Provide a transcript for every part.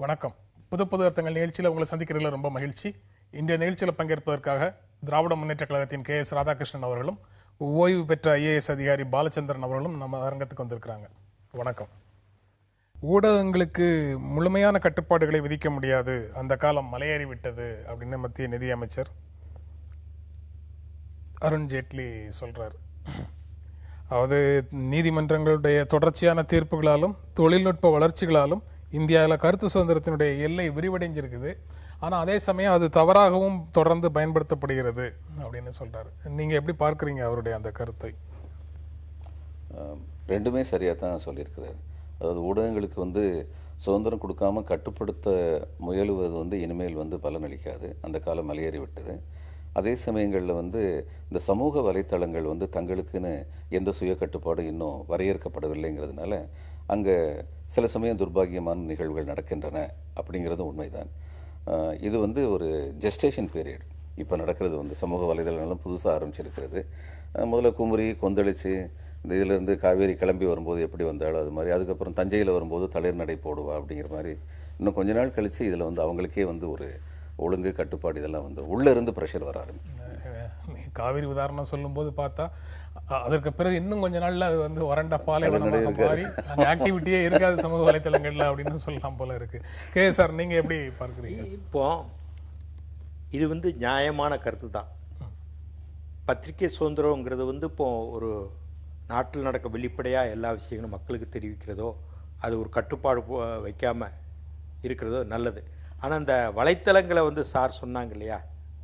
வணக்கம். புது புது அர்த்தங்கள் நிகழ்ச்சியில் உங்களை சந்திக்கிறதுல ரொம்ப மகிழ்ச்சி. இன்றைய நிகழ்ச்சியில் பங்கேற்பதற்காக திராவிட முன்னேற்ற கழகத்தின் KS ராதாகிருஷ்ணன் அவர்களும் ஓய்வு பெற்ற IAS அதிகாரி பாலச்சந்திரன் அவர்களும் நம்ம அரங்கத்துக்கு வந்திருக்கிறாங்க. வணக்கம். ஊடகங்களுக்கு முழுமையான கட்டுப்பாடுகளை விதிக்க முடியாது, அந்த காலம் மலையேறி விட்டது அப்படின்னு மத்திய நிதியமைச்சர் அருண் ஜேட்லி சொல்றாரு. அதாவது நீதிமன்றங்களுடைய தொடர்ச்சியான தீர்ப்புகளாலும் தொழில்நுட்ப வளர்ச்சிகளாலும் இந்தியாவில் கருத்து சுதந்திரத்தினுடைய எல்லை விரிவடைஞ்சிருக்குது. ஆனால் அதே சமயம் அது தவறாகவும் தொடர்ந்து பயன்படுத்தப்படுகிறது அப்படின்னு சொல்றாரு. நீங்க எப்படி பார்க்குறீங்க அவருடைய அந்த கருத்தை? ரெண்டுமே சரியாக தான் சொல்லியிருக்கிறாரு. அதாவது ஊடகங்களுக்கு சுதந்திரம் கொடுக்காம கட்டுப்படுத்த முயலுவது இனிமேல் பலனளிக்காது, அந்த காலம் மலையேறி விட்டது. அதே சமயங்களில் இந்த சமூக வலைத்தளங்கள் தங்களுக்குன்னு எந்த சுய கட்டுப்பாடும் இன்னும் வரையறுக்கப்படவில்லைங்கிறதுனால அங்கே சில சமயம் துர்பாகியமான நிகழ்வுகள் நடக்கின்றன அப்படிங்கிறது உண்மைதான். இது ஒரு ஜெஸ்டேஷன் பீரியட். இப்போ நடக்கிறது சமூக வலைதளங்களும் புதுசாக ஆரம்பிச்சிருக்கிறது. முதல்ல குமரி கொந்தளிச்சு இந்த இதிலேருந்து காவேரி கிளம்பி வரும்போது எப்படி வந்தாலும் அது மாதிரி, அதுக்கப்புறம் தஞ்சையில் வரும்போது தளிர் நடை போடுவா அப்படிங்கிற மாதிரி, இன்னும் கொஞ்ச நாள் கழித்து இதில் அவங்களுக்கே ஒரு ஒழுங்கு கட்டுப்பாடு இதெல்லாம் உள்ளே இருந்து ப்ரெஷர் வர ஆரம்பிக்கும். காவிரி உதாரணம் சொல்லும்போது பார்த்தா அதற்கு பிறகு இன்னும் கொஞ்ச நாள்ல அது வறண்ட பாலைவனமாக மாறி அந்த ஆக்டிவிட்டியே இருக்காது சமூக வலைத்தளங்கள்ல அப்படின்னு சொல்லலாம் போல இருக்கு. சார், நீங்க எப்படி பார்க்குறீங்க? இப்போ இது நியாயமான கருத்து தான். பத்திரிகை சுதந்திரங்கிறது இப்போ ஒரு நாட்டில் நடக்க வெளிப்படையாக எல்லா விஷயங்களும் மக்களுக்கு தெரிவிக்கிறதோ, அது ஒரு கட்டுப்பாடு வைக்காம இருக்கிறதோ நல்லது. ஆனால் அந்த வலைத்தளங்களை சார் சொன்னாங்க இல்லையா,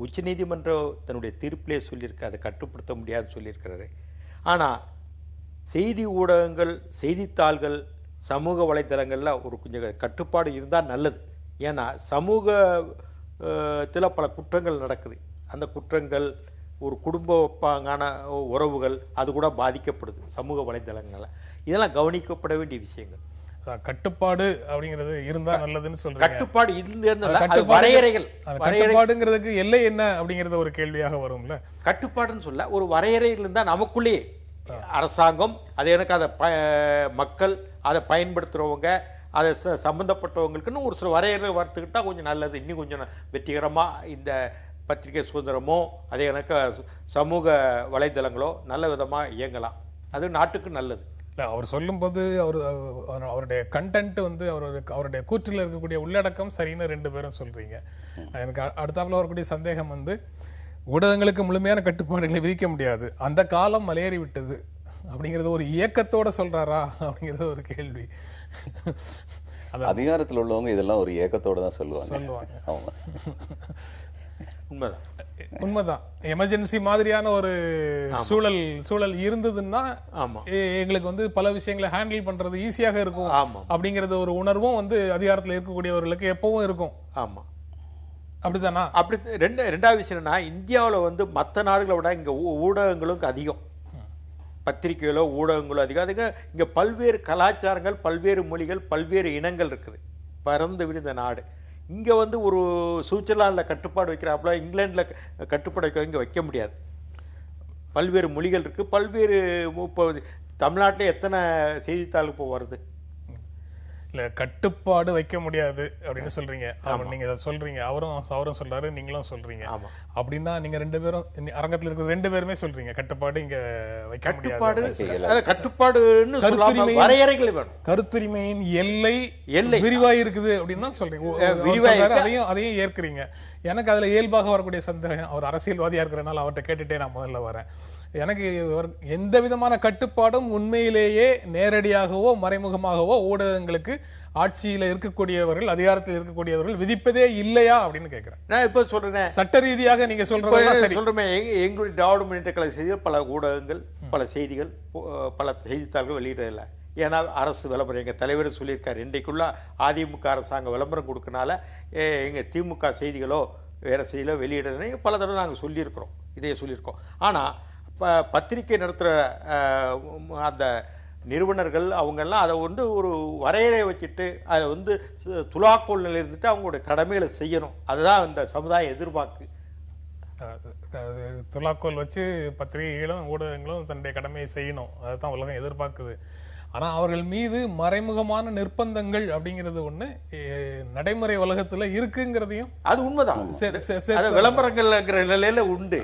உச்சநீதிமன்றம் தன்னுடைய தீர்ப்பிலே சொல்லியிருக்கு அதை கட்டுப்படுத்த முடியாதுன்னு சொல்லியிருக்கிறாரு. ஆனால் செய்தி ஊடகங்கள், செய்தித்தாள்கள், சமூக வலைத்தளங்களில் ஒரு கொஞ்சம் கட்டுப்பாடு இருந்தால் நல்லது. ஏன்னா சமூகத்தில் பல குற்றங்கள் நடக்குது. அந்த குற்றங்கள், ஒரு குடும்பப்பாங்கான உறவுகள், அது கூட பாதிக்கப்படுது சமூக வலைத்தளங்களால். இதெல்லாம் கவனிக்கப்பட வேண்டிய விஷயங்கள். கட்டுப்பாடு அப்படிங்கிறது இருந்தா நல்லதுன்னு சொல்றீங்க. கட்டுப்பாடு இருந்தா வரையறைகள், கட்டுப்பாடுங்கிறதுக்கு எல்லை என்ன அப்படிங்கறது ஒரு கேள்வியாக வரும்ல. கட்டுப்பாடுன்னு சொல்ல ஒரு வரையறைகள் இருந்தா நமக்குள்ளேயே அரசாங்கம், அது எனக்கு அதை மக்கள், அதை பயன்படுத்துறவங்க, அதை சம்பந்தப்பட்டவங்களுக்குன்னு ஒரு சில வரையறை வர்த்துக்கிட்டா கொஞ்சம் நல்லது. இன்னும் கொஞ்சம் வெற்றிகரமா இந்த பத்திரிகை சுதந்திரமோ அதே எனக்கு சமூக வலைதளங்களோ நல்ல விதமா இயங்கலாம். அது நாட்டுக்கு நல்லது. அவர் சொல்லும்போது அவருடைய கண்டென்ட் அவருடைய கூற்றில் இருக்கக்கூடிய உள்ளடக்கம் சரின்னு ரெண்டு பேரும் சொல்றீங்க. எனக்கு அடுத்தாப்புல வரக்கூடிய சந்தேகம் ஊடகங்களுக்கு முழுமையான கட்டுப்பாடுகளை விதிக்க முடியாது, அந்த காலம் மலையேறி விட்டது அப்படிங்கறது ஒரு இயக்கத்தோட சொல்றாரா அப்படிங்கறது ஒரு கேள்வி. அதிகாரத்தில் உள்ளவங்க இதெல்லாம் ஒரு இயக்கத்தோட தான் சொல்லுவாங்க. உண்மைதான். எமர்ஜென்சி மாதிரியான ஒரு சூழல் இருந்ததுன்னா எங்களுக்கு பல விஷயங்களை ஹேண்டில் பண்றது ஈஸியாக இருக்கும் அப்படிங்கறது ஒரு உணர்வும் அதிகாரத்தில் இருக்கக்கூடியவர்களுக்கு எப்பவும் இருக்கும். ஆமா, அப்படித்தானா? அப்படி ரெண்டாவது விஷயம் என்னன்னா, இந்தியாவில் மற்ற நாடுகளை விட இங்க ஊடகங்களும் அதிகம், பத்திரிகைகளோ ஊடகங்களோ அதிகம். அதுக்கு இங்க பல்வேறு கலாச்சாரங்கள், பல்வேறு மொழிகள், பல்வேறு இனங்கள் இருக்குது, பரந்து விரிந்த நாடு. இங்கே ஒரு சுவிட்சர்லாந்தில் கட்டுப்பாடு வைக்கிறாப்புல இங்கிலாண்டில் கட்டுப்பாடு வைக்க இங்கே வைக்க முடியாது. பல்வேறு மொழிகள் இருக்குது, பல்வேறு. இப்போ தமிழ்நாட்டில் எத்தனை செய்தித்தாள் இப்போ வருது? இல்லை, கட்டுப்பாடு வைக்க முடியாது அப்படின்னு சொல்றீங்க. நீங்க சொல்றீங்க, அவரும் சொல்றாரு, நீங்களும் சொல்றீங்க. அப்படின்னா நீங்க ரெண்டு பேரும் அரங்கத்தில் இருக்கிற ரெண்டு பேருமே சொல்றீங்க கட்டுப்பாடு இங்க வைக்க முடியாது. கட்டுப்பாடுன்னு வரையறைகள் வேணும். கருத்துரிமையின் எல்லை விரிவாய் இருக்குது அப்படின்னா சொல்றீங்க. அதையும் ஏற்கிறீங்க. எனக்கு அதுல இயல்பாக வரக்கூடிய சந்தேகம், அவர் அரசியல்வாதியா இருக்கிறனால அவர்கிட்ட கேட்டுட்டே நான் முதல்ல வரேன். எனக்கு எந்த விதமான கட்டுப்பாடும் உண்மையிலேயே நேரடியாகவோ மறைமுகமாகவோ ஊடகங்களுக்கு ஆட்சியில இருக்கக்கூடியவர்கள், அதிகாரத்தில் இருக்கக்கூடியவர்கள் விதிப்பதே இல்லையா அப்படின்னு கேட்கிறேன். நான் இப்ப சொல்றேன், சட்ட ரீதியாக நீங்க சொல்றேன். எங்களுடைய திராவிட முன்னேற்ற கழக செய்திகள், பல ஊடகங்கள், பல செய்திகள், பல செய்தித்தாள்கள் வெளியிடல. ஏன்னா அரசு விளம்பரம், எங்க தலைவர் சொல்லியிருக்காரு, இன்றைக்குள்ள அதிமுக அரசாங்கம் விளம்பரம் கொடுக்கனால எங்க திமுக செய்திகளோ வேற செய்திகளோ வெளியிட பல தடவை நாங்கள் சொல்லியிருக்கிறோம், இதையே சொல்லியிருக்கோம். ஆனா பத்திரிகை நடத்துகிற அந்த நிறுவனர்கள் அவங்கெல்லாம் அதை ஒரு வரையறை வச்சுட்டு அதை துலாக்கோல் நிலையில் இருந்துட்டு அவங்களுடைய கடமைகளை செய்யணும். அதுதான் இந்த சமுதாயம் எதிர்பார்க்கு. துலாக்கோல் வச்சு பத்திரிகைகளும் ஊடகங்களும் தன்னுடைய கடமையை செய்யணும், அதுதான் உலகம் எதிர்பார்க்குது. ஆனா அவர்கள் மீது மறைமுகமான நிர்பந்தங்கள் அப்படிங்கிறது ஒண்ணு நடைமுறை உலகத்துல இருக்குங்கிறதையும் அது உண்மைதான். விளம்பரங்கள்ங்கிற நிலையில உண்டு.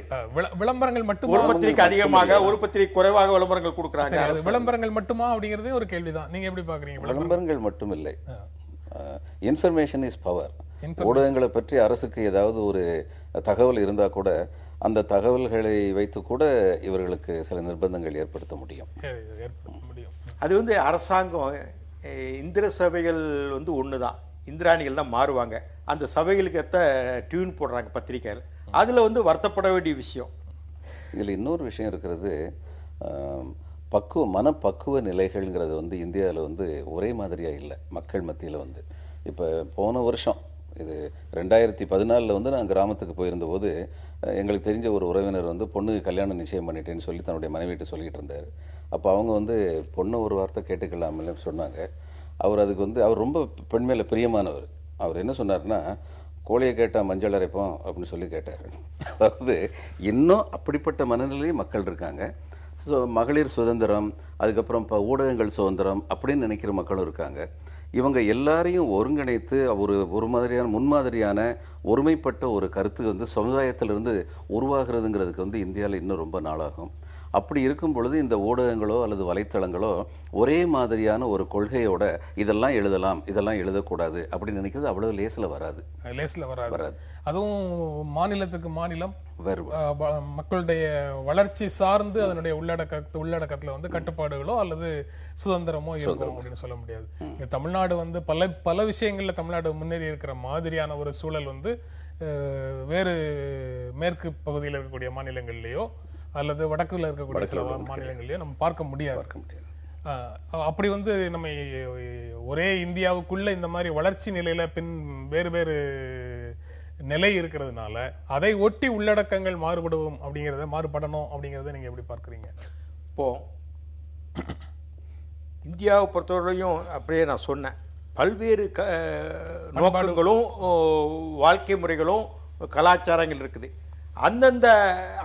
விளம்பரங்கள் மட்டும் ஒரு பத்திரிகை அதிகமாக, ஒரு பத்திரிகை குறைவாக விளம்பரங்கள் கொடுக்குறாங்க. விளம்பரங்கள் மட்டுமா அப்படிங்கறதே ஒரு கேள்விதான். நீங்க எப்படி பாக்குறீங்க? விளம்பரங்கள் மட்டும் இல்லை, இன்ஃபர்மேஷன் இஸ் பவர். ஊடகங்களை பற்றி அரசுக்கு ஏதாவது ஒரு தகவல் இருந்தா கூட அந்த தகவல்களை வைத்து கூட இவர்களுக்கு சில நிர்பந்தங்கள் ஏற்படுத்த முடியும். அது வந்து அரசாங்கம் இந்திர சபைகள் வந்து ஒண்ணுதான், இந்திராணிகள் தான் மாறுவாங்க. அந்த சபைகளுக்கு ஏற்ற டியூன் போடுறாங்க பத்திரிகைகள். அதுல வந்து வருத்தப்பட வேண்டிய விஷயம். இதுல இன்னொரு விஷயம் இருக்கிறது, மனப்பக்குவ நிலைகள்ங்கிறது வந்து இந்தியாவில் வந்து ஒரே மாதிரியா இல்லை மக்கள் மத்தியில் வந்து. இப்போ போன வருஷம் இது 2014 வந்து நான் கிராமத்துக்கு போயிருந்தபோது எங்களுக்கு தெரிஞ்ச ஒரு உறவினர் வந்து பொண்ணுக்கு கல்யாணம் நிச்சயம் பண்ணிட்டேன்னு சொல்லி தன்னுடைய மனைவிட்டு சொல்லிட்டு இருந்தார். அப்போ அவங்க வந்து பொண்ணு ஒரு வார்த்தை கேட்டுக்கலாம்னு சொன்னாங்க. அவர் அதுக்கு வந்து அவர் ரொம்ப பெண் மேலே பிரியமானவர். அவர் என்ன சொன்னார்னா, கோழியை கேட்டால் மஞ்சள் அரைப்போம் அப்படின்னு சொல்லி கேட்டார். அதாவது இன்னும் அப்படிப்பட்ட மனநிலையும் மக்கள் இருக்காங்க. ஸோ மகளிர் சுதந்திரம், அதுக்கப்புறம் இப்போ ஊடகங்கள் சுதந்திரம் அப்படின்னு நினைக்கிற மக்களும் இருக்காங்க. இவங்க எல்லாரையும் ஒருங்கிணைத்து ஒரு மாதிரியான முன்மாதிரியான ஒருமைப்பட்ட ஒரு கருத்து வந்து சமுதாயத்திலிருந்து உருவாகிறதுங்கிறதுக்கு வந்து இந்தியாவில் இன்னும் ரொம்ப நாளாகும். அப்படி இருக்கும் பொழுது இந்த ஊடகங்களோ அல்லது வலைத்தளங்களோ ஒரே மாதிரியான ஒரு கொள்கையோட இதெல்லாம் எழுதலாம் இதெல்லாம் எழுதக்கூடாது அப்படின்னு நினைக்கிறது அவ்வளவு லேசில் வராது. அதுவும் மாநிலத்துக்கு மாநிலம் மக்களுடைய வளர்ச்சி சார்ந்து அதனுடைய உள்ளடக்கத்துல வந்து கட்டுப்பாடுகளோ அல்லது சுதந்திரமோ இருக்கும் அப்படின்னு சொல்ல முடியாது. இங்க தமிழ்நாடு வந்து பல விஷயங்கள்ல தமிழ்நாடு முன்னேறி இருக்கிற மாதிரியான ஒரு சூழல் வந்து வேறு மேற்கு பகுதியில் இருக்கக்கூடிய மாநிலங்கள்லயோ அல்லது வடக்குல இருக்கக்கூடிய சில மாநிலங்கள்லயோ நம்ம பார்க்க முடியாது. அப்படி வந்து நம்ம ஒரே இந்தியாவுக்குள்ள இந்த மாதிரி வளர்ச்சி நிலையில வேறு வேறு நிலை இருக்கிறதுனால அதை ஒட்டி உள்ளடக்கங்கள் மாறுபடணும் அப்படிங்கறத நீங்க எப்படி பார்க்கறீங்க? இப்போ இந்தியாவை பொறுத்தவரையும் அப்படியே நான் சொன்னேன், பல்வேறு நோக்கங்களும் வாழ்க்கை முறைகளும் கலாச்சாரங்கள் இருக்குது. அந்தந்த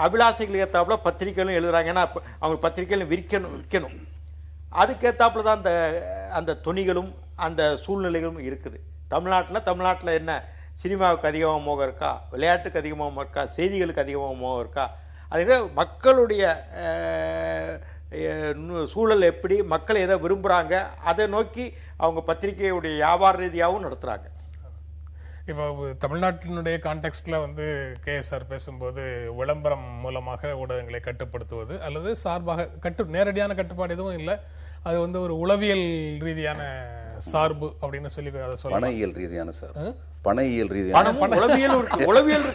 அபிலாசைகள் ஏற்றாப்புல பத்திரிகைகளும் எழுதுறாங்க. ஏன்னா அவங்க பத்திரிகைகளும் விற்கணும். அதுக்கேற்றாப்புல தான் அந்த துணிகளும் அந்த சூழ்நிலைகளும் இருக்குது. தமிழ்நாட்டில் என்ன சினிமாவுக்கு அதிகமாக மோகம் இருக்கா, விளையாட்டுக்கு அதிகமாக இருக்கா, செய்திகளுக்கு அதிகமாக மோகம் இருக்கா? அதுக்கு மக்களுடைய சூழல் எப்படி, மக்கள் எதை விரும்புகிறாங்க, அதை நோக்கி அவங்க பத்திரிகையுடைய வியாபார ரீதியாகவும் நடத்துகிறாங்க. இப்போ தமிழ்நாட்டினுடைய கான்டெக்ட்ல வந்து KSR பேசும்போது விளம்பரம் மூலமாக ஊடகங்களை கட்டுப்படுத்துவது அல்லது சார்பாக நேரடியான கட்டுப்பாடு எதுவும் இல்லை, அது வந்து ஒரு உளவியல் ரீதியான சார்பு அப்படின்னு சொல்லி அதை சொல்ல. பணையியல் ரீதியான சார்பு, பணையியல் ரீதியான உளவியல்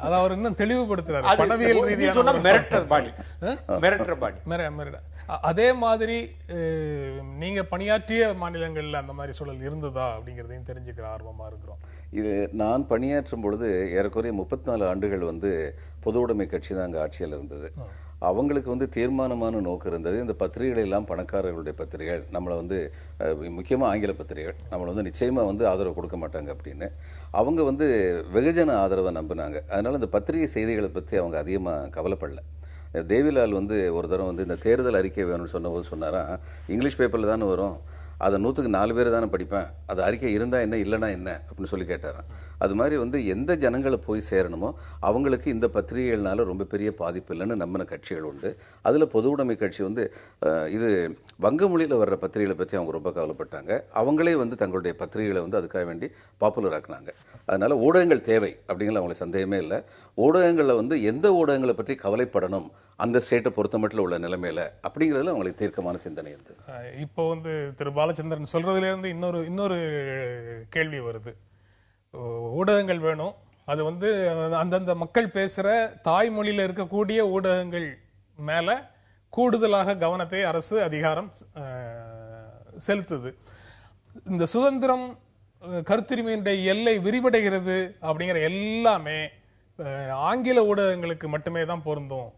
அதை அவர் இன்னும் தெளிவுபடுத்துறாரு. பணவியல் ரீதியான அதே மாதிரி நீங்க பணியாற்றிய மாநிலங்கள்ல அந்த மாதிரி சூழல் இருந்ததா அப்படிங்கறதையும் தெரிஞ்சுக்கிற ஆர்வமா இருக்கிறோம். இது நான் பணியாற்றும் பொழுது ஏறக்குறைய 34 ஆண்டுகள் வந்து பொது உடைமை கட்சி தான் அங்கே ஆட்சியில் இருந்தது. அவங்களுக்கு வந்து தீர்மானமான நோக்கம் இருந்தது, இந்த பத்திரிகைகள் எல்லாம் பணக்காரர்களுடைய பத்திரிகைகள், நம்மளை வந்து முக்கியமாக ஆங்கில பத்திரிகைகள் நம்மளை வந்து நிச்சயமாக வந்து ஆதரவு கொடுக்க மாட்டாங்க அப்படின்னு. அவங்க வந்து வெகுஜன ஆதரவை நம்பினாங்க. அதனால் இந்த பத்திரிகை செய்திகளை பற்றி அவங்க அதிகமாக கவலைப்படல. தேவிலால் வந்து ஒரு தடவை வந்து இந்த தேர்தல் அறிக்கை வேணும்னு சொன்னபோது சொன்னாராம், இங்கிலீஷ் பேப்பரில் தானே வரும், அதை 100க்கு 4 பேர் தானே படிப்பேன், அது அறிக்கை இருந்தால் என்ன இல்லைனா என்ன அப்படின்னு சொல்லி கேட்டாராம். அது மாதிரி வந்து எந்த ஜனங்களை போய் சேரணுமோ அவங்களுக்கு இந்த பத்திரிகைகள்னால ரொம்ப பெரிய பாதிப்பு இல்லைன்னு நம்பின கட்சிகள் உண்டு. அதில் பொது உடைமை கட்சி வந்து இது வங்க மொழியில் வர்ற பத்திரிகைகளை பற்றி அவங்க ரொம்ப கவலைப்பட்டாங்க. அவங்களே வந்து தங்களுடைய பத்திரிகைகளை வந்து அதுக்காக வேண்டி பாப்புலர் ஆக்குனாங்க. அதனால் ஊடகங்கள் தேவை அப்படிங்கிற அவங்களுக்கு சந்தேகமே இல்லை. ஊடகங்களில் வந்து எந்த ஊடகங்களை பற்றி கவலைப்படணும் அந்த ஸ்டேட்டை பொறுத்த மட்டும் உள்ள நிலைமையில அப்படிங்கிறதுல அவங்களுக்கு தீர்க்கமான சிந்தனை இருந்தது. இப்போ வந்து திரு பாலச்சந்திரன் சொல்றதுலேருந்து இன்னொரு கேள்வி வருது. ஊடகங்கள் வேணும், அது வந்து அந்தந்த மக்கள் பேசுற தாய்மொழியில இருக்கக்கூடிய ஊடகங்கள் மேல கூடுதலாக கவனத்தை அரசு அதிகாரம் செலுத்துது. இந்த சுதந்திரம் கருத்துரிமையினுடைய எல்லை விரிவடைகிறது அப்படிங்கிற எல்லாமே ஆங்கில ஊடகங்களுக்கு மட்டுமே தான் பொருந்தும்.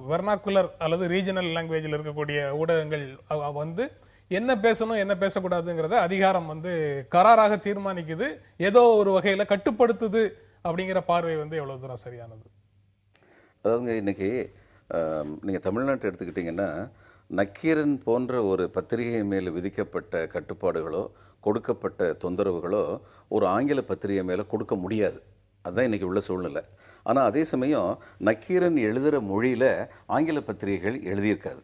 வெர்னாக்குலர் அல்லது ரீஜனல் லாங்குவேஜில் இருக்கக்கூடிய ஊடகங்கள் வந்து என்ன பேசணும் என்ன பேசக்கூடாதுங்கிறத அதிகாரம் வந்து கராராக தீர்மானிக்குது, ஏதோ ஒரு வகையில கட்டுப்படுத்துது அப்படிங்கிற பார்வை வந்து எவ்வளவு தூரம் சரியானது? அதாவது இன்னைக்கு நீங்கள் தமிழ்நாட்டை எடுத்துக்கிட்டிங்கன்னா நக்கீரன் போன்ற ஒரு பத்திரிகை மேலே விதிக்கப்பட்ட கட்டுப்பாடுகளோ கொடுக்கப்பட்ட தொந்தரவுகளோ ஒரு ஆங்கில பத்திரிகை மேலே கொடுக்க முடியாது. அதுதான் இன்றைக்கி உள்ள சூழ்நிலை. ஆனால் அதே சமயம் நக்கீரன் எழுதுகிற மொழியில் ஆங்கில பத்திரிகைகள் எழுதியிருக்காது.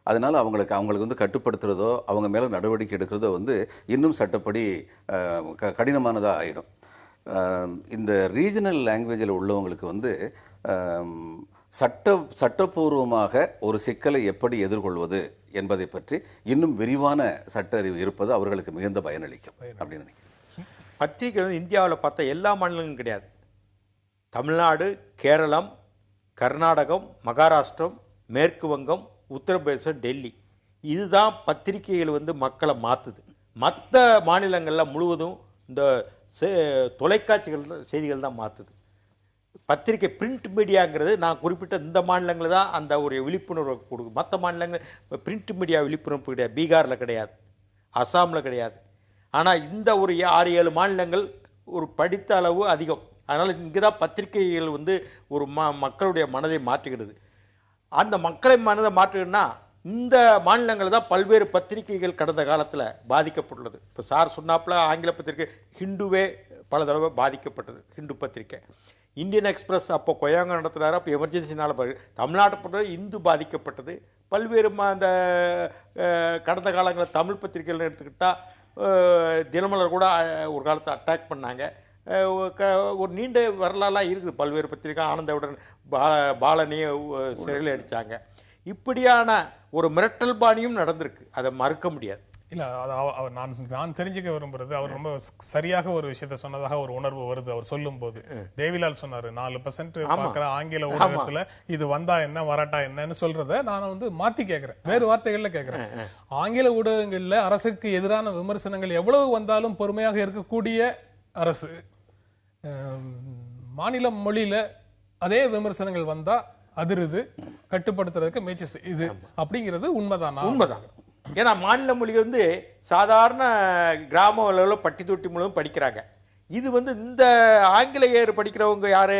அதனால் அவங்களுக்கு வந்து கட்டுப்படுத்துகிறதோ அவங்க மேலே நடவடிக்கை எடுக்கிறதோ வந்து இன்னும் சட்டப்படி கடினமானதாக ஆகிடும். இந்த ரீஜனல் லாங்குவேஜில் உள்ளவங்களுக்கு வந்து சட்டப்பூர்வமாக ஒரு சிக்கலை எப்படி எதிர்கொள்வது என்பதை பற்றி இன்னும் விரிவான சட்ட அறிவு இருப்பது அவர்களுக்கு மிகுந்த பயனளிக்கும் அப்படின்னு நினைக்கிறேன். பத்திரிகை வந்து இந்தியாவில் பார்த்தா எல்லா மாநிலங்களும் கிடையாது. தமிழ்நாடு, கேரளம், கர்நாடகம், மகாராஷ்டிரம், மேற்கு வங்கம், உத்தரப்பிரதேசம், டெல்லி, இதுதான் பத்திரிகைகள் வந்து மக்களை மாற்றுது. மற்ற மாநிலங்களில் முழுவதும் இந்த தொலைக்காட்சிகள் செய்திகள் தான் மாற்றுது. பத்திரிகை பிரிண்ட் மீடியாங்கிறது நான் குறிப்பிட்ட இந்த மாநிலங்களில் தான் அந்த ஒரு விழிப்புணர்வை கொடுக்கும். மற்ற மாநிலங்கள் பிரிண்ட் மீடியா விழிப்புணர்வு கிடையாது. பீகாரில் கிடையாது, அசாமில் கிடையாது. ஆனால் இந்த ஒரு 6-7 மாநிலங்கள் ஒரு படித்த அளவு அதிகம். அதனால் இங்கே தான் பத்திரிகைகள் வந்து ஒரு மக்களுடைய மனதை மாற்றுகிறது. அந்த மக்களை மனதை மாற்றுகிறதுனா இந்த மாநிலங்களில் தான் பல்வேறு பத்திரிகைகள் கடந்த காலத்தில் பாதிக்கப்பட்டுள்ளது. இப்போ சார் சொன்னாப்புல ஆங்கில பத்திரிகை ஹிந்துவே பல தடவை பாதிக்கப்பட்டது. ஹிந்து பத்திரிகை, இந்தியன் எக்ஸ்பிரஸ் அப்போ கொய்யாங்க நடத்துகிறாரு. அப்போ எமர்ஜென்சினால் தமிழ்நாட்டை பொறுத்தவரை இந்து பாதிக்கப்பட்டது. பல்வேறு அந்த கடந்த காலங்களில் தமிழ் பத்திரிகைகள் எடுத்துக்கிட்டால் தினமலர் கூட ஒரு காலத்தை அட்டாக் பண்ணாங்க. ஒரு நீண்ட வரலாறுலாம் இருக்குது. பல்வேறு பத்திரிகை ஆனந்தவுடன் பாலனியை சிறையில் அடித்தாங்க. இப்படியான ஒரு மிரட்டல் பாணியும் நடந்திருக்கு. அதை மறுக்க முடியாது. இல்ல நான் தெரிஞ்சுக்க விரும்புறது, அவர் ரொம்ப சரியாக ஒரு விஷயத்த சொன்னதாக ஒரு உணர்வு வருது. அவர் சொல்லும் போது தேவிலால் சொன்னாரு 4% பார்க்கிற ஆங்கில ஊடகத்துல இது வந்தா என்ன வராட்டா என்னன்னு சொல்றத நான் வந்து மாத்தி கேட்கிறேன், வேறு வார்த்தைகள்ல கேட்கிறேன். ஆங்கில ஊடகங்கள்ல அரசுக்கு எதிரான விமர்சனங்கள் எவ்வளவு வந்தாலும் பொறுமையாக இருக்கக்கூடிய அரசு, மாநில மொழியில அதே விமர்சனங்கள் வந்தா அதிருது, கட்டுப்படுத்துறதுக்கு முயற்சி இது அப்படிங்கிறது உண்மைதான். ஏன்னா மாநில மொழி வந்து சாதாரண கிராம அளவில் பட்டி தொட்டி மூலம் படிக்கிறாங்க. இது வந்து இந்த ஆங்கிலேயர் படிக்கிறவங்க யாரு,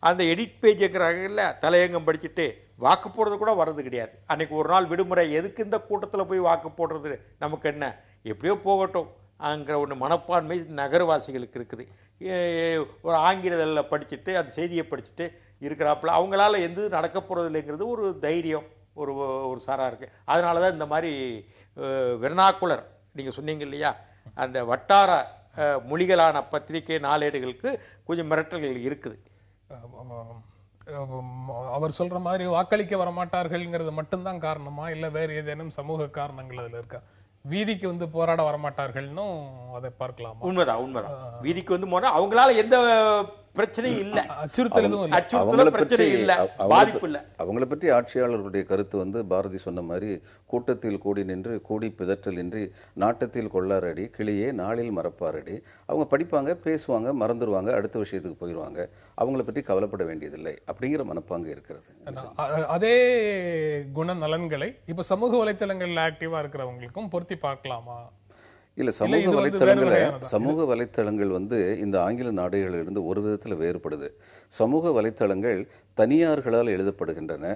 அந்த எடிட் பேஜுங்கிறாங்கல்ல, தலையங்கம் படிச்சுட்டு வாக்கு போடுறது கூட வர்றது கிடையாது. அன்னைக்கு ஒரு நாள் விடுமுறை, எதுக்கு இந்த கூட்டத்தில் போய் வாக்கு போடுறது, நமக்கு என்ன, எப்படியோ போகட்டும் அங்கிற ஒன்று மனப்பான்மை நகரவாசிகளுக்கு இருக்குது. ஒரு ஆங்கிலத்தில் படிச்சுட்டு அந்த செய்தியை படிச்சுட்டு இருக்கிறாப்புல அவங்களால எந்த நடக்க போகிறது இல்லைங்கிறது ஒரு தைரியம் ஒரு சாரா இருக்குது. அதனால தான் இந்த மாதிரி வெர்னாக்குலர் நீங்கள் சொன்னீங்க இல்லையா, அந்த வட்டார மொழிகளான பத்திரிகை நாளேடுகளுக்கு கொஞ்சம் மிரட்டல்கள் இருக்குது. அவர் சொல்ற மாதிரி வாக்களிக்க வரமாட்டார்கள்ங்கிறது மட்டும்தான் காரணமா, இல்லை வேறு ஏதேனும் சமூக காரணங்கள் அதில் இருக்கா? வீதிக்கு வந்து போராட வரமாட்டார்கள்னு அதை பார்க்கலாமா? உண்மைதான். வீதிக்கு வந்து போனா அவங்களால எந்த பிரச்சனையும் இல்லை, அச்சுறுத்தலும் பிரச்சனை இல்லை, பாதிப்பு இல்லை. அவங்களை பற்றி ஆட்சியாளர்களுடைய கருத்து வந்து பாரதி சொன்ன மாதிரி கூட்டத்தில் கூடி நின்று கூடி பிதற்றல் இன்றி நாட்டத்தில் கொள்ளாரடி கிளியே நாளில் மறப்பாரடி. அவங்க படிப்பாங்க, பேசுவாங்க, மறந்துடுவாங்க, அடுத்த விஷயத்துக்கு போயிடுவாங்க, அவங்கள பற்றி கவலைப்பட வேண்டியதில்லை அப்படிங்கிற மனப்பாங்கு இருக்கிறது. அதே குணநலன்களை இப்ப சமூக வலைத்தளங்கள்ல ஆக்டிவா இருக்கிறவங்களுக்கும் பொருத்தி பார்க்கலாமா? இல்லை, சமூக வலைத்தளங்கள் வந்து இந்த ஆங்கில நாடுகளிலிருந்து ஒரு விதத்தில் வேறுபடுது. சமூக வலைத்தளங்கள் தனியார்களால் எழுதப்படுகின்றன,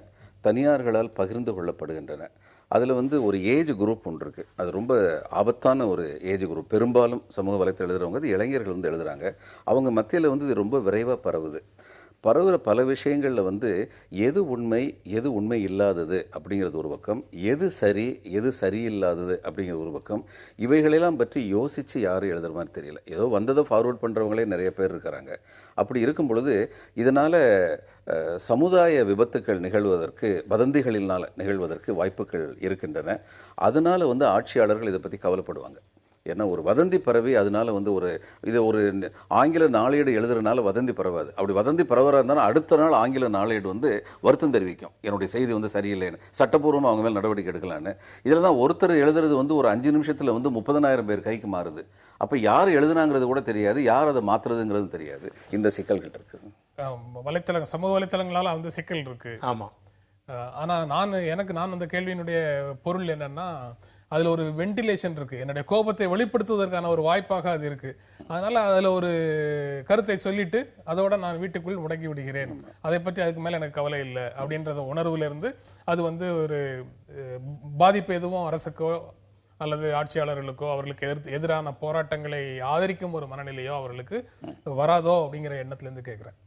தனியார்களால் பகிர்ந்து கொள்ளப்படுகின்றன. அதில் வந்து ஒரு ஏஜ் குரூப் ஒன்று இருக்குது, அது ரொம்ப ஆபத்தான ஒரு ஏஜ் குரூப். பெரும்பாலும் சமூக வலைத்தளம் எழுதுகிறவங்க அது இளைஞர்கள் வந்து எழுதுகிறாங்க. அவங்க மத்தியில் வந்து இது ரொம்ப விரைவாக பரவுகிற பல விஷயங்களில் வந்து எது உண்மை எது உண்மை இல்லாதது அப்படிங்கிறது ஒரு பக்கம், எது சரி எது சரியில்லாதது அப்படிங்கிறது ஒரு பக்கம். இவைகளெல்லாம் பற்றி யோசித்து யாரும் எழுதுகிற மாதிரி தெரியல. ஏதோ வந்ததை ஃபார்வர்ட் பண்ணுறவங்களே நிறைய பேர் இருக்கிறாங்க. அப்படி இருக்கும் பொழுது இதனால் சமுதாய விபத்துக்கள் நிகழ்வதற்கு, வதந்திகளினால் நிகழ்வதற்கு வாய்ப்புகள் இருக்கின்றன. அதனால் வந்து ஆட்சியாளர்கள் இதை பற்றி கவலைப்படுவாங்க. ஏன்னா ஒரு வதந்தி பரவி அதனால வந்து இது ஒரு ஆங்கில நாளேடு எழுதுறதுனால வதந்தி பரவாது. அப்படி வதந்தி பரவராக இருந்தாலும் அடுத்த நாள் ஆங்கில நாளேடு வந்து வருத்தம் தெரிவிக்கும், என்னுடைய செய்தி வந்து சரியில்லைன்னு, சட்டப்பூர்வமாக அவங்க மேல் நடவடிக்கை எடுக்கலான்னு. இதில் தான் ஒருத்தர் எழுதுறது வந்து ஒரு 5 நிமிஷத்தில் வந்து 30,000 பேர் கைக்கு மாறுது. அப்போ யார் எழுதுனாங்கிறது கூட தெரியாது, யார் அதை மாற்றுறதுங்கிறது தெரியாது. இந்த சிக்கல்கள் இருக்குது. சமூக வலைத்தளங்களால் வந்து சிக்கல் இருக்கு. ஆமாம். ஆனால் நான் அந்த கேள்வியினுடைய பொருள் என்னன்னா, அதுல ஒரு வென்டிலேஷன் இருக்கு, என்னுடைய கோபத்தை வெளிப்படுத்துவதற்கான ஒரு வாய்ப்பாக அது இருக்கு. அதனால அதுல ஒரு கருத்தை சொல்லிட்டு அதோட நான் வீட்டுக்குள் முடங்கி விடுகிறேன், அதை பற்றி அதுக்கு மேல எனக்கு கவலை இல்லை அப்படின்றத உணர்வுல இருந்து அது வந்து ஒரு பாதிப்பு எதுவும் அரசுக்கோ அல்லது ஆட்சியாளர்களுக்கோ அவர்களுக்கு எதிரான போராட்டங்களை ஆதரிக்கும் ஒரு மனநிலையோ அவர்களுக்கு வராதோ அப்படிங்கிற எண்ணத்துல இருந்து கேட்கிறேன்.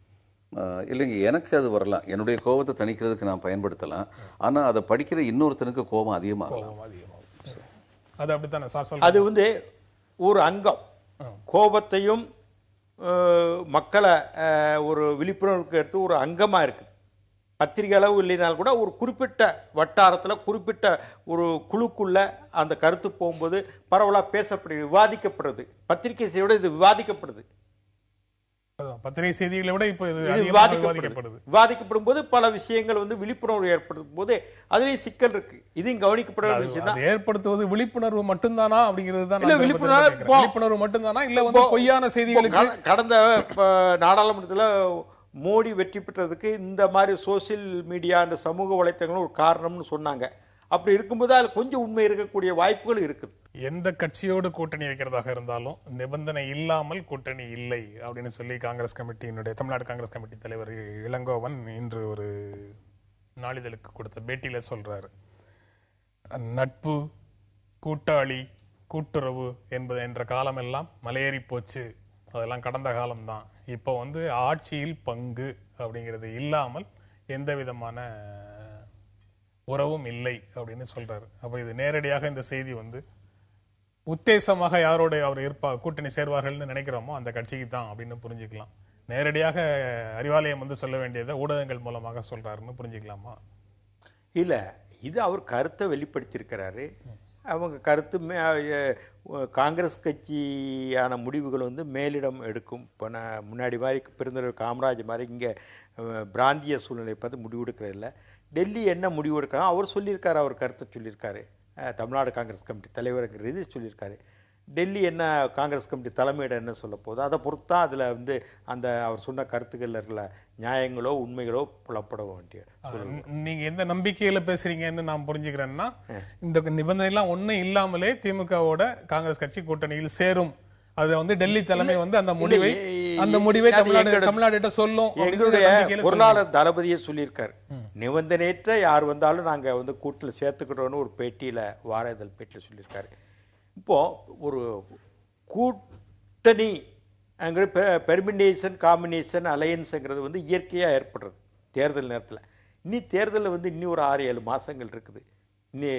இல்லைங்க, எனக்கு அது வரலாம், என்னுடைய கோபத்தை தணிக்கிறதுக்கு நான் பயன்படுத்தலாம். ஆனா அதை படிக்கிற இன்னொருத்தனுக்கு கோபம் அதிகமாகும். அது அப்படித்தானே சார்? அது வந்து ஒரு அங்கம், கோபத்தையும் மக்களை ஒரு விழிப்புணர்வுக்கு எடுத்து ஒரு அங்கமா இருக்குது. பத்திரிகை அளவு இல்லைனாலும் கூட ஒரு குறிப்பிட்ட வட்டாரத்தில் குறிப்பிட்ட ஒரு குழுக்குள்ள அந்த கருத்து போகும்போது பரவலாக பேசப்படுது, விவாதிக்கப்படுறது. பத்திரிகை செய்தியோட இது விவாதிக்கப்படுது. பத்திரிகை செய்திகளை விட இப்போ விவாதிக்கப்படும் போது பல விஷயங்கள் வந்து விழிப்புணர்வு ஏற்படுத்தும் போது அதுலேயும் சிக்கல் இருக்கு. இதையும் கவனிக்கப்பட வேண்டிய விஷயம் தான். ஏற்படுத்துவது விழிப்புணர்வு மட்டும்தானா அப்படிங்கிறது தான். விழிப்புணர்வு மட்டும்தானா இல்ல வந்து பொய்யான செய்திகளுக்கு? கடந்த நாடாளுமன்றத்தில் மோடி வெற்றி பெற்றதுக்கு இந்த மாதிரி சோசியல் மீடியா, இந்த சமூக வலைத்தளங்களும் ஒரு காரணம்னு சொன்னாங்க. அப்படி இருக்கும்போது அதில் கொஞ்சம் உண்மை இருக்கக்கூடிய வாய்ப்புகள் இருக்குது. எந்த கட்சியோடு கூட்டணி வைக்கிறதாக இருந்தாலும் நிபந்தனை இல்லாமல் கூட்டணி இல்லை அப்படின்னு சொல்லி காங்கிரஸ் கமிட்டியினுடைய தமிழ்நாடு காங்கிரஸ் கமிட்டி தலைவர் இளங்கோவன் இன்று ஒரு நாளிதழுக்கு கொடுத்த பேட்டியில சொல்றாரு. நட்பு, கூட்டாளி, கூட்டுறவு என்பது என்ற காலமெல்லாம் மலையேறி போச்சு, அதெல்லாம் கடந்த காலம்தான். இப்போ வந்து ஆட்சியில் பங்கு அப்படிங்கிறது இல்லாமல் எந்த விதமான உறவும் இல்லை அப்படின்னு சொல்றாரு. அப்ப இது நேரடியாக இந்த செய்தி வந்து உத்தேசமாக யாரோட அவர் கூட்டணி சேர்வார்கள்னு நினைக்கிறோமோ அந்த கட்சிக்கு தான் அப்படின்னு புரிஞ்சுக்கலாம். நேரடியாக அறிவாலயம் வந்து சொல்ல வேண்டியதை ஊடகங்கள் மூலமாக சொல்றாருன்னு புரிஞ்சுக்கலாமா? இல்ல, இது அவர் கருத்தை வெளிப்படுத்தியிருக்கிறாரு. அவங்க கருத்து காங்கிரஸ் கட்சியான முடிவுகள் வந்து மேலிடம் எடுக்கும். இப்போ நான் முன்னாடி மாதிரி பெருந்தலைவர் காமராஜ் மாதிரி இங்கே பிராந்திய சூழ்நிலை பார்த்து முடிவெடுக்கிற இல்லை. டெல்லி என்ன முடிவு எடுக்கிறாங்க அவர் சொல்லியிருக்காரு, அவர் கருத்தை சொல்லியிருக்காரு. தமிழ்நாடு காங்கிரஸ் கமிட்டி தலைவருங்கிற இது சொல்லியிருக்காரு. டெல்லி என்ன காங்கிரஸ் கமிட்டி தலைமையிடம் என்ன சொல்ல போகுது அதை பொறுத்து தான் அதில் வந்து அந்த அவர் சொன்ன கருத்துக்கள் இருக்கிற நியாயங்களோ உண்மைகளோ புலப்பட வேண்டிய. நீங்க எந்த நம்பிக்கையில பேசுறீங்கன்னு நான் புரிஞ்சுக்கிறேன்னா, இந்த நிபந்தனை எல்லாம் ஒன்னும் இல்லாமலே திமுகவோட காங்கிரஸ் கட்சி கூட்டணியில் சேரும், அது வந்து டெல்லி தலைமை வந்து அந்த முடிவை தமிழ்நாடு சொல்லும். எங்களுடைய பொருளாளர் தளபதியே சொல்லியிருக்காரு, நிபந்தனையற்ற யார் வந்தாலும் நாங்க வந்து கூட்டில் சேர்த்துக்கிறோன்னு ஒரு பேட்டியில வார இதழ் பேட்டியில் சொல்லியிருக்காரு. இப்போ ஒரு கூட்டணி பெர்மினேஷன், காம்பினேஷன், அலையன்ஸுங்கிறது வந்து இயற்கையாக ஏற்படுறது தேர்தல் நேரத்தில். தேர்தலில் வந்து இன்னும் ஒரு 6-7 மாதங்கள் இருக்குது. இன்னி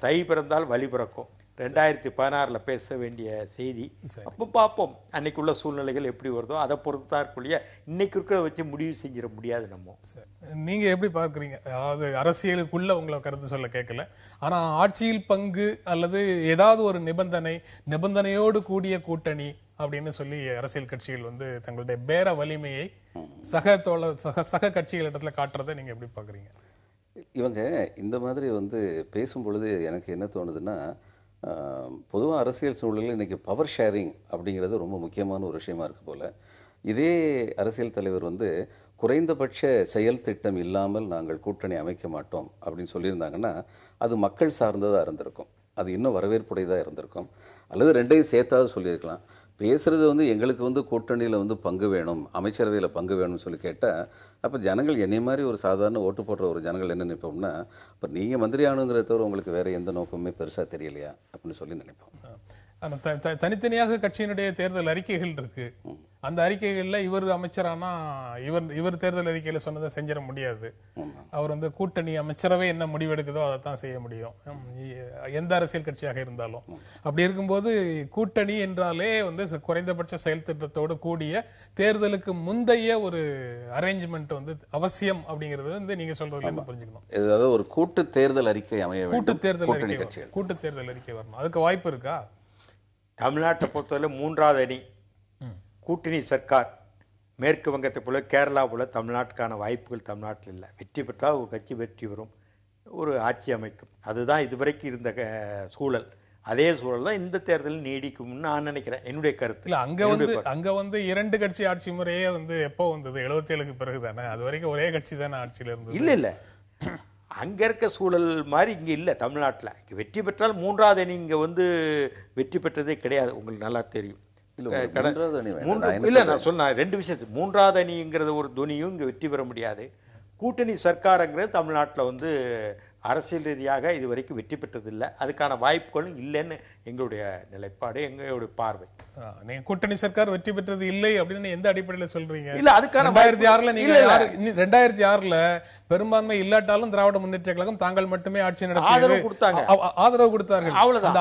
தை பிறந்தால் வழி பிறக்கும் 2016 பேச வேண்டிய செய்தி. அப்போ பார்ப்போம் அன்னைக்குள்ள சூழ்நிலைகள் எப்படி வருதோ அதை பொறுத்து தான் இருக்குள்ள. இன்னைக்கு இருக்கிறத வச்சு முடிவு செஞ்சிட முடியாது நம்ம. நீங்க எப்படி பார்க்குறீங்க? அதாவது அரசியலுக்குள்ள உங்களை கருத்து சொல்ல கேட்கல, ஆனா ஆட்சியில் பங்கு அல்லது ஏதாவது ஒரு நிபந்தனையோடு கூடிய கூட்டணி அப்படின்னு சொல்லி அரசியல் கட்சிகள் வந்து தங்களுடைய பேர வலிமையை சக கட்சிகளிடத்துல காட்டுறதை நீங்க எப்படி பார்க்குறீங்க? இவங்க இந்த மாதிரி வந்து பேசும் பொழுது எனக்கு என்ன தோணுதுன்னா, பொதுவாக அரசியல் சூழலில் இன்றைக்கி பவர் ஷேரிங் அப்படிங்கிறது ரொம்ப முக்கியமான ஒரு விஷயமா இருக்குது போல். இதே அரசியல் தலைவர் வந்து குறைந்தபட்ச செயல் திட்டம் இல்லாமல் நாங்கள் கூட்டணி அமைக்க மாட்டோம் அப்படின்னு சொல்லியிருந்தாங்கன்னா அது மக்கள் சார்ந்ததாக இருந்திருக்கும், அது இன்னும் வரவேற்புடையதாக இருந்திருக்கும். அல்லது ரெண்டையும் சேர்த்தாவது சொல்லியிருக்கலாம். பேசுகிறது வந்து எங்களுக்கு வந்து கூட்டணியில் வந்து பங்கு வேணும், அமைச்சரவையில் பங்கு வேணும்னு சொல்லி கேட்டால் அப்போ ஜனங்கள் என்னை மாதிரி ஒரு சாதாரண ஓட்டு போடுற ஒரு ஜனங்கள் என்ன நினைப்போம்னா, இப்போ நீங்கள் மந்திரி ஆணுங்கிறத தவிர உங்களுக்கு வேறு எந்த நோக்கமுமே பெருசாக தெரியலையா அப்படின்னு சொல்லி நினைப்போம். தனித்தனியாக கட்சியினுடைய தேர்தல் அறிக்கைகள் இருக்கு. அந்த அறிக்கைகள்ல இவர் அமைச்சரானா இவர் தேர்தல் அறிக்கையில சொன்னதை செஞ்சிட முடியாது. அவர் வந்து கூட்டணி அமைச்சரவை என்ன முடிவெடுக்குதோ அதை தான் செய்ய முடியும், எந்த அரசியல் கட்சியாக இருந்தாலும். அப்படி இருக்கும்போது கூட்டணி என்றாலே வந்து குறைந்தபட்ச செயல் திட்டத்தோடு கூடிய தேர்தலுக்கு முந்தைய ஒரு அரேஞ்ச்மெண்ட் வந்து அவசியம் அப்படிங்கிறது வந்து நீங்க சொல்றதுல இருந்து புரிஞ்சுக்கணும். அதாவது ஒரு கூட்டு தேர்தல் அறிக்கை அமைய வேண்டும், கூட்டு தேர்தல் அறிக்கை வரணும். அதுக்கு வாய்ப்பு இருக்கா? தமிழ்நாட்டை பொறுத்தவரை 3வது அணி கூட்டணி சர்க்கார். மேற்கு வங்கத்தை போல கேரளா போல தமிழ்நாட்டுக்கான வாய்ப்புகள் தமிழ்நாட்டில் இல்லை. வெற்றி பெற்றால் ஒரு கட்சி வெற்றி பெறும், ஒரு ஆட்சி அமைக்கும். அதுதான் இதுவரைக்கும் இருந்த சூழல். அதே சூழல் தான் இந்த தேர்தலில் நீடிக்கும்னு நான் நினைக்கிறேன், என்னுடைய கருத்து. இல்லை, அங்க வந்து 2 கட்சி ஆட்சி முறையே வந்து எப்போ வந்தது? 77க்கு பிறகு தானே. அது வரைக்கும் ஒரே கட்சி தானே ஆட்சியில் இருந்தது. இல்லை அங்கே இருக்க சூழல் மாதிரி இங்கே இல்லை தமிழ்நாட்டில். இங்கே வெற்றி பெற்றால் 3வது அணி இங்கே வந்து வெற்றி பெற்றதே கிடையாது, உங்களுக்கு நல்லா தெரியும். இல்லை நான் சொன்னேன் 2 விஷயத்து. 3வது அணிங்கிறது ஒரு துணியும் இங்கே வெற்றி பெற முடியாது. கூட்டணி சர்க்காருங்கிறது தமிழ்நாட்டில் வந்து அரசியல் ரீதியாக இது வரைக்கும் வெற்றி பெற்றதில்லை, அதுக்கான வாய்ப்புகளும் இல்லைன்னு எங்களுடைய நிலைப்பாடு, எங்களுடைய பார்வை. நீங்க கூட்டணி சர்க்கார் வெற்றி பெற்றது இல்லை அப்படின்னு எந்த அடிப்படையில் சொல்றீங்க? இல்ல அதுக்கான 2006ல பெரும்பான்மை இல்லாட்டாலும் திராவிட முன்னேற்ற கழகம் தாங்கள் மட்டுமே ஆட்சி நடத்தி ஆதரவு கொடுத்தார்கள். அவ்வளவுதான்.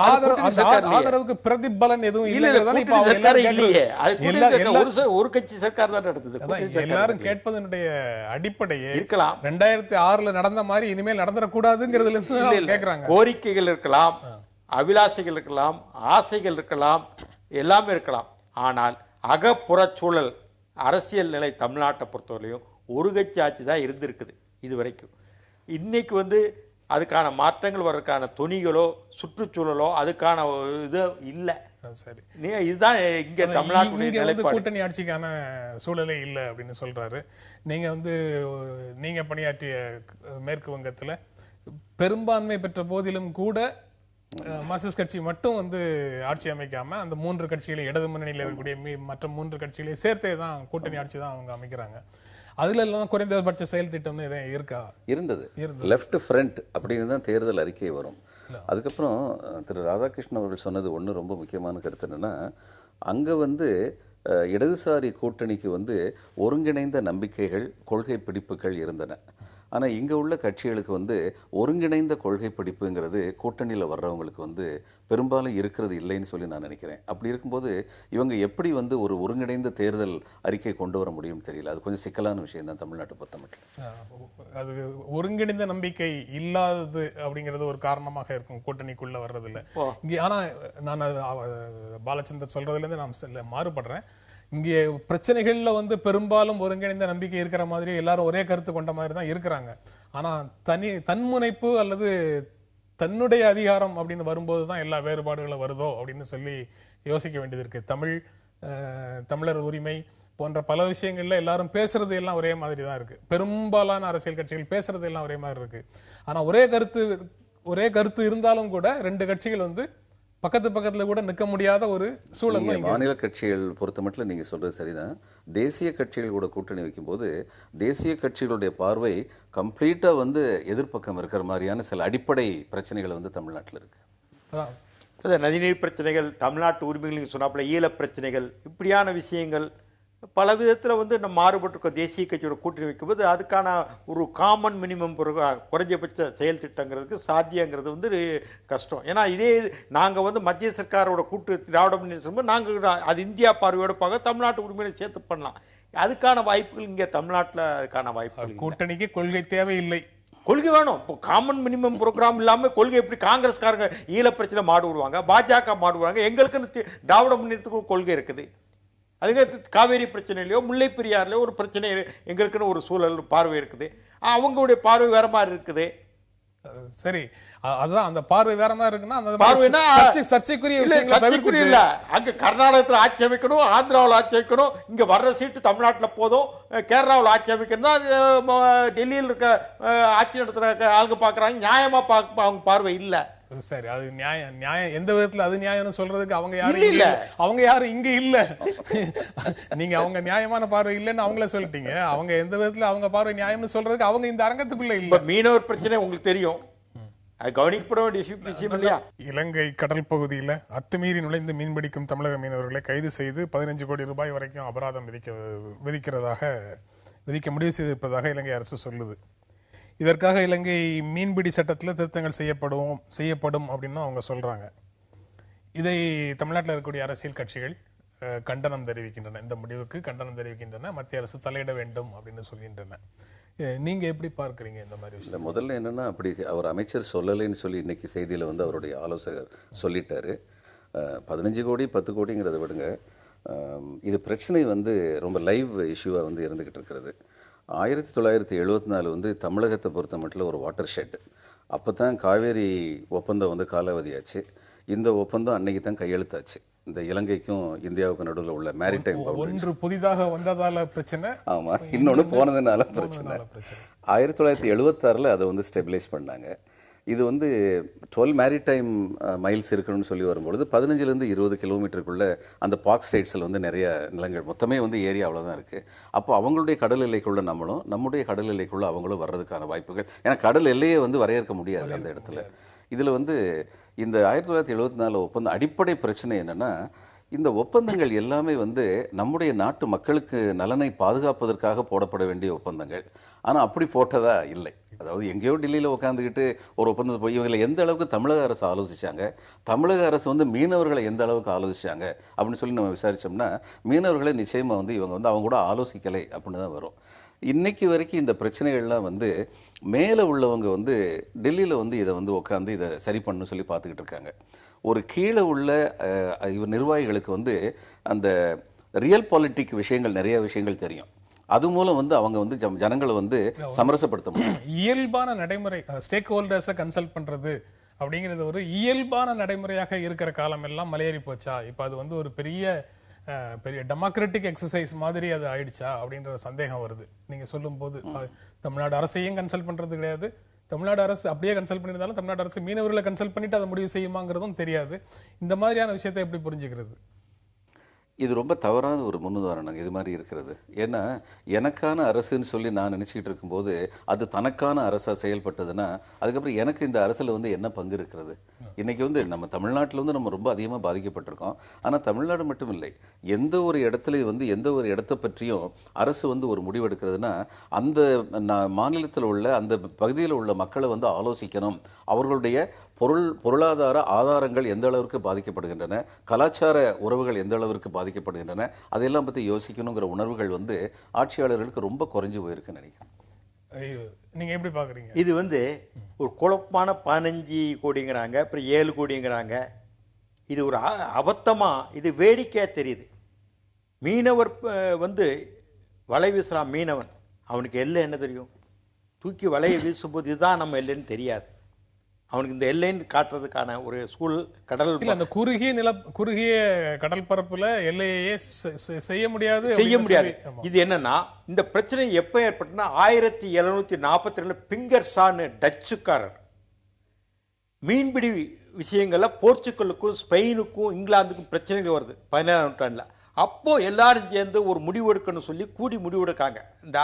ஆதரவுக்கு பிரதிபலன் எதுவும் இல்லையே, ஒரு கட்சி சர்க்கார் தான் நடந்தது. எல்லாரும் கேட்பதனுடைய அடிப்படையே இருக்கலாம் 2006ல நடந்த மாதிரி இனிமேல் நடந்துடக்கூடாதுங்கிறதுல இருந்து கேட்கறாங்க. கோரிக்கைகள் இருக்கலாம், அபிலாஷைகள் இருக்கலாம், ஆசைகள் இருக்கலாம், எல்லாமே இருக்கலாம். ஆனால் அகப்புற சூழல் அரசியல் நிலை தமிழ்நாட்டை பொறுத்தவரையும் ஒரு கட்சி ஆட்சி தான் இருந்திருக்குது இது வரைக்கும். இன்னைக்கு வந்து அதுக்கான மாற்றங்கள் வர்றதுக்கான துணிகளோ சுற்றுச்சூழலோ அதுக்கான இது இல்லை. சரி, இதுதான் இங்க தமிழ்நாட்டுடைய நிலைப்பாடு. கூட்டணி ஆட்சிக்கான சூழலே இல்லை அப்படின்னு சொல்றாரு. நீங்க பணியாற்றிய மேற்கு வங்கத்துல பெரும்பான்மை பெற்ற போதிலும் கூட மார்க்சிஸ்ட் கட்சி மட்டும் வந்து ஆட்சி அமைக்காம அந்த 3 கட்சிகளை, இடது முன்னணியில் இருக்கக்கூடிய மற்ற 3 கட்சிகளை சேர்த்தே தான் கூட்டணி ஆட்சி தான் அவங்க அமைக்கிறாங்க. அதுல எல்லாம் குறைந்தபட்ச செயல் திட்டம்னு இருக்கா? இருந்தது. லெஃப்ட் ஃப்ரண்ட் அப்படின்னு தான் தேர்தல் அறிக்கை வரும். அதுக்கப்புறம் திரு ராதாகிருஷ்ணன் அவர்கள் சொன்னது ஒன்று ரொம்ப முக்கியமான கருத்து என்னன்னா, அங்க வந்து இடதுசாரி கூட்டணிக்கு வந்து ஒருங்கிணைந்த நம்பிக்கைகள், கொள்கை பிடிப்புகள் இருந்தன. ஆனால் இங்கே உள்ள கட்சிகளுக்கு வந்து ஒருங்கிணைந்த கொள்கை பிடிப்புங்கிறது கூட்டணியில் வர்றவங்களுக்கு வந்து பெரும்பாலும் இருக்கிறது இல்லைன்னு சொல்லி நான் நினைக்கிறேன். அப்படி இருக்கும்போது இவங்க எப்படி வந்து ஒரு ஒருங்கிணைந்த தேர்தல் அறிக்கை கொண்டு வர முடியும்னு தெரியல. அது கொஞ்சம் சிக்கலான விஷயம் தான் தமிழ்நாட்டை பொறுத்த மட்டும். அது ஒருங்கிணைந்த நம்பிக்கை இல்லாதது அப்படிங்கிறது ஒரு காரணமாக இருக்கும் கூட்டணிக்குள்ள வர்றதில்ல இங்கே. ஆனால் நான் பாலச்சந்தர் சொல்றதுலேருந்து நான் மாறுபடுறேன். இங்கே பிரச்சனைகள்ல வந்து பெரும்பாலும் ஒருங்கிணைந்த நம்பிக்கை இருக்கிற மாதிரி எல்லாரும் ஒரே கருத்து கொண்ட மாதிரி தான் இருக்கிறாங்க. ஆனா தன்முனைப்பு அல்லது தன்னுடைய அதிகாரம் அப்படின்னு வரும்போது தான் எல்லா வேறுபாடுகளும் வருதோ அப்படின்னு சொல்லி யோசிக்க வேண்டியது இருக்கு. தமிழர் உரிமை போன்ற பல விஷயங்கள்ல எல்லாரும் பேசுறது எல்லாம் ஒரே மாதிரி தான் இருக்கு. பெரும்பாலான அரசியல் கட்சிகள் பேசுறது எல்லாம் ஒரே மாதிரி இருக்கு. ஆனா ஒரே கருத்து இருந்தாலும் கூட 2 கட்சிகள் வந்து பக்கத்துல கூட நிற்க முடியாத ஒரு சூழல். மாநில கட்சிகள் பொறுத்த மட்டும் நீங்க சொல்றது சரிதான். தேசிய கட்சிகள் கூட கூட்டணி வைக்கும் போது தேசிய கட்சிகளுடைய பார்வை கம்ப்ளீட்டா வந்து எதிர்ப்பக்கம் இருக்கிற மாதிரியான சில அடிப்படை பிரச்சனைகள் வந்து தமிழ்நாட்டில் இருக்கு. நதிநீர் பிரச்சனைகள், தமிழ்நாட்டு உரிமைகள் சொன்னாப்புல ஈழ பிரச்சனைகள், இப்படியான விஷயங்கள் பல விதத்தில் வந்து நம்ம மாறுபட்டிருக்க தேசிய கட்சியோட கூட்டணி வைக்கும்போது அதுக்கான ஒரு காமன் மினிமம் குறைஞ்சபட்ச செயல் திட்டங்கிறதுக்கு சாத்தியங்கிறது வந்து கஷ்டம். ஏன்னா இதே நாங்கள் வந்து மத்திய சர்க்காரோட கூட்டு திராவிட முன்னேற்றம் நாங்கள் அது இந்தியா பார்வையோட பார்க்க தமிழ்நாட்டு உரிமையை சேர்த்து பண்ணலாம். அதுக்கான வாய்ப்புகள் இங்கே தமிழ்நாட்டில் அதுக்கான வாய்ப்புகள். கூட்டணிக்கு கொள்கை தேவையில்லை, கொள்கை வேணும். இப்போ காமன் மினிமம் ப்ரோக்ராம் இல்லாமல் கொள்கை எப்படி காங்கிரஸ்காரங்க ஈழ பிரச்சனை மாடு விடுவாங்க, பாஜக மாடு விடுவாங்க, எங்களுக்குன்னு திராவிட முன்னேற்றத்துக்கு கொள்கை இருக்குது. அதுக்கு காவேரி பிரச்சனையிலையோ முல்லை பெரியார்லையோ ஒரு பிரச்சனை எங்களுக்குன்னு ஒரு சூழல் பார்வை இருக்குது, அவங்களுடைய பார்வை வேற மாதிரி இருக்குது. சரி, அதுதான் அந்த பார்வை வேற மாதிரி இருக்குன்னா அந்த பார்வைனா சர்ச்சைக்குரிய இல்ல. அங்க கர்நாடகத்தில் ஆட்சி அமைக்கணும், ஆந்திராவில் ஆட்சி அமைக்கணும், இங்க வர்ற சீட்டு தமிழ்நாட்டில் போதும், கேரளாவில் ஆட்சி அமைக்கணும் தான் டெல்லியில் இருக்க ஆட்சி நடத்துற ஆளுங்க பாக்குறாங்க. நியாயமா அவங்க பார்வை இல்லை. சரி, அது நியாயம் எந்த விதத்துல அது நியாயம்னு சொல்றதுக்கு அவங்க யாரும் இங்க இல்ல. நீங்க அவங்க நியாயமான பார்வை இல்லைன்னு அவங்கள சொல்லிட்டீங்க. அவங்க எந்த விதத்துல அவங்க பார்வை நியாயம்னு சொல்றதுக்கு அவங்க இந்த அரங்கத்துக்குள்ள இல்ல. மீனவர் பிரச்சனை உங்களுக்கு தெரியும், கவனிக்கப்பட வேண்டிய விஷயம் இல்லையா? இலங்கை கடல் பகுதியில அத்துமீறி நுழைந்து மீன்பிடிக்கும் தமிழக மீனவர்களை கைது செய்து 15 கோடி ரூபாய் வரைக்கும் அபராதம் விதிக்க முடிவு செய்திருப்பதாக இலங்கை அரசு சொல்லுது. இதற்காக இலங்கை மீன்பிடி சட்டத்தில் திருத்தங்கள் செய்யப்படும் அப்படின்னு அவங்க சொல்றாங்க. இதை தமிழ்நாட்டில் இருக்கக்கூடிய அரசியல் கட்சிகள் கண்டனம் தெரிவிக்கின்றன. இந்த முடிவுக்கு கண்டனம் தெரிவிக்கின்றன. மத்திய அரசு தலையிட வேண்டும் அப்படின்னு சொல்கின்றன. நீங்க எப்படி பார்க்குறீங்க இந்த மாதிரி விஷயம்? முதல்ல என்னன்னா, அப்படி அவர் அமைச்சர் சொல்லலைன்னு சொல்லி இன்னைக்கு செய்தியில் வந்து அவருடைய ஆலோசகர் சொல்லிட்டாரு. 15 கோடி 10 கோடிங்கிறத விடுங்க, இது பிரச்சனை வந்து ரொம்ப லைவ் இஷ்யூவாக வந்து இருந்துகிட்டு இருக்கிறது. 1974 வந்து தமிழகத்தை பொறுத்த மட்டும் ஒரு வாட்டர் ஷெட். அப்போ தான் காவேரி ஒப்பந்தம் வந்து காலாவதியாச்சு. இந்த ஒப்பந்தம் அன்னைக்கு தான் கையெழுத்தாச்சு. இந்த இலங்கைக்கும் இந்தியாவுக்கும் நடுவில் உள்ள மேரிடைம் பவுண்டரி. ஒன்று புதிதாக வந்ததால பிரச்சனை, ஆமா, இன்னொன்று போனதுனால பிரச்சனை. 1976 அதை வந்து ஸ்டெபிலைஸ் பண்ணாங்க. இது வந்து 12 மேரிடைம் மைல்ஸ் இருக்கணும்னு சொல்லி வரும்பொழுது 15லேருந்து 20 கிலோமீட்டருக்குள்ள அந்த பாக் ஸ்டேட்ஸில் வந்து நிறைய நிலங்கள், மொத்தமே வந்து ஏரியா அவ்வளோதான் இருக்குது. அப்போ அவங்களுடைய கடல் எல்லைக்குள்ள நம்மளும், நம்முடைய கடல் எல்லைக்குள்ள அவங்களும் வர்றதுக்கான வாய்ப்புகள், ஏன்னா கடல் எல்லையே வந்து வரையறுக்க முடியாது அந்த இடத்துல. இதில் வந்து இந்த 1974 ஒப்பந்தம் அடிப்படை பிரச்சனை என்னென்னா, இந்த ஒப்பந்தங்கள் எல்லாமே வந்து நம்முடைய நாட்டு மக்களுக்கு நலனை பாதுகாப்பதற்காக போடப்பட வேண்டிய ஒப்பந்தங்கள். ஆனால் அப்படி போட்டதா இல்லை. அதாவது எங்கேயோ டெல்லியில் உட்காந்துக்கிட்டு ஒரு ஒப்பந்தத்தை போய் இவங்களை எந்த அளவுக்கு தமிழக அரசு ஆலோசிச்சாங்க, தமிழக அரசு வந்து மீனவர்களை எந்த அளவுக்கு ஆலோசிச்சாங்க அப்படின்னு சொல்லி நம்ம விசாரித்தோம்னா, மீனவர்களை நிச்சயமாக வந்து இவங்க வந்து அவங்க கூட ஆலோசிக்கலை அப்படின்னு தான் வரும். இன்னைக்கு வரைக்கும் இந்த பிரச்சனைகள்லாம் வந்து மேலே உள்ளவங்க வந்து டெல்லியில் வந்து இதை வந்து உட்காந்து இதை சரி பண்ணணும்னு சொல்லி பார்த்துக்கிட்டு இருக்காங்க. ஒரு கீழே உள்ள நிர்வாகிகளுக்கு வந்து அந்த ரியல் பாலிட்டிக் விஷயங்கள், நிறைய விஷயங்கள் தெரியும். அது மூலம் வந்து அவங்க வந்து ஜனங்களை வந்து சமரசப்படுத்த முடியும். இயல்பான நடைமுறை, ஸ்டேக் ஹோல்டர்ஸை கன்சல்ட் பண்றது அப்படிங்கிறது ஒரு இயல்பான நடைமுறையாக இருக்கிற காலம் எல்லாம் மலையேறி போச்சா? இப்ப அது வந்து ஒரு பெரிய டெமோக்ராட்டிக் எக்ஸசைஸ் மாதிரி அது ஆயிடுச்சா அப்படின்ற சந்தேகம் வருது. நீங்க சொல்லும் போது தமிழ்நாடு அரசையும் கன்சல்ட் பண்றது கிடையாது, தமிழ்நாடு அரசு அப்படியே கன்சல்ட் பண்ணியிருந்தாலும் தமிழ்நாடு அரசு மீனவர்களை கன்சல்ட் பண்ணிட்டு அதை முடிவு செய்யுமாங்கிறதும் தெரியாது. இந்த மாதிரியான விஷயத்தை எப்படி புரிஞ்சுக்கிறது? இது ரொம்ப தவறான ஒரு முன்னுதாரணம் இது மாதிரி இருக்கிறது. ஏன்னா எனக்கான அரசுன்னு சொல்லி நான் நினச்சிக்கிட்டு இருக்கும்போது அது தனக்கான அரசாக செயல்பட்டதுன்னா அதுக்கப்புறம் எனக்கு இந்த அரசில் வந்து என்ன பங்கு இருக்கிறது? இன்றைக்கி வந்து நம்ம தமிழ்நாட்டில் வந்து நம்ம ரொம்ப அதிகமாக பாதிக்கப்பட்டிருக்கோம். ஆனால் தமிழ்நாடு மட்டும் இல்லை, எந்த ஒரு இடத்துல வந்து எந்த ஒரு இடத்தை பற்றியும் அரசு வந்து ஒரு முடிவெடுக்கிறதுனா அந்த மாநிலத்தில் உள்ள அந்த பகுதியில் உள்ள மக்களை வந்து ஆலோசிக்கணும். அவர்களுடைய பொருளாதார ஆதாரங்கள் எந்த அளவிற்கு பாதிக்கப்படுகின்றன, கலாச்சார உறவுகள் எந்த அளவிற்கு பாதிக்கப்படுகின்றன, அதையெல்லாம் பற்றி யோசிக்கணுங்கிற உணர்வுகள் வந்து ஆட்சியாளர்களுக்கு ரொம்ப குறைஞ்சு போயிருக்குன்னு நினைக்கிறேன். நீங்க எப்படி பாக்குறீங்க? இது வந்து ஒரு குழப்பமான 15 கோடிங்கிறாங்க, அப்புறம் 7 கோடிங்கிறாங்க. இது ஒரு அபத்தமா, இது வேடிக்கையா தெரியுது. மீனவர் வந்து வலை வீசுறான், மீனவன், அவனுக்கு எல்லை என்ன தெரியும்? தூக்கி வலையை வீசும்போது இதுதான் நம்ம எல்லைன்னு தெரியாது. அவனுக்கு இந்த எல்லைன்னு காட்டுறதுக்கான ஒரு சூழல் கடல், அந்த குறுகிய கடல் பரப்புல எல்லையே செய்ய முடியாது. இது என்னன்னா, இந்த பிரச்சனை எப்ப ஏற்பட்டுனா 1742 பிங்கர்சான் டச்சுக்காரர் மீன்பிடி விஷயங்கள்ல போர்ச்சுகலுக்கும் ஸ்பெயினுக்கும் இங்கிலாந்துக்கும் பிரச்சனைகள் வருது 17ஆம் நூற்றாண்டுல. அப்போ எல்லாரும் சேர்ந்து ஒரு முடிவெடுக்கணும்னு சொல்லி கூடி முடிவெடுக்காங்க இந்த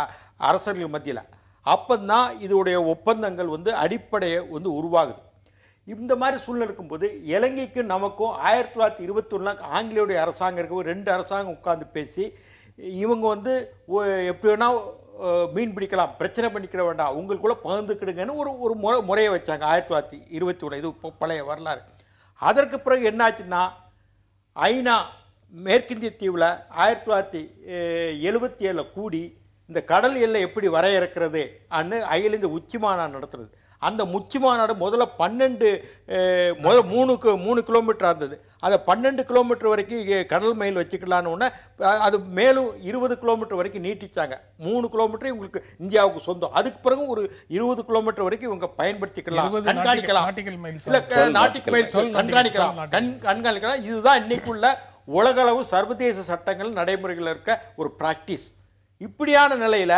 அரசர்கள் மத்தியில். அப்போதான் இதோடைய ஒப்பந்தங்கள் வந்து அடிப்படையை வந்து உருவாகுது. இந்த மாதிரி சூழ்நிலை இருக்கும்போது இலங்கைக்கு நமக்கும் 1921 ஆங்கிலேயுடைய அரசாங்கம் இருக்கும், 2 அரசாங்கம் உட்கார்ந்து பேசி இவங்க வந்து எப்படி வேணா மீன் பிடிக்கலாம், பிரச்சனை பண்ணிக்கிட வேண்டாம், உங்களுக்குள்ள பகிர்ந்துக்கிடுங்கன்னு ஒரு முறையை வச்சாங்க 1921. இது பழைய வரலாறு. அதற்கு பிறகு என்னாச்சுன்னா, ஐநா மேற்கிந்திய தீவில் 1977 கூடி இந்த கடல் எல்லை எப்படி வரையறுக்கிறது அன்னு அகில இந்திய உச்சி மாநாடு நடத்துறது. அந்த உச்சி மாநாடு முதல்ல 3 கிலோமீட்டர் இருந்தது. அதை 12 கிலோமீட்டர் வரைக்கும் கடல் மைல் வச்சுக்கலான்னு அது மேலும் 20 கிலோமீட்டர் வரைக்கும் நீட்டிச்சாங்க. 3 கிலோமீட்டர் உங்களுக்கு இந்தியாவுக்கு சொந்தம். அதுக்கு பிறகு ஒரு 20 கிலோமீட்டர் வரைக்கும் இவங்க பயன்படுத்திக்கலாம், கண்காணிக்கலாம். இதுதான் இன்னைக்குள்ள உலகளவு சர்வதேச சட்டங்கள் நடைமுறைகள் இருக்க ஒரு பிராக்டிஸ். இப்படியான நிலையில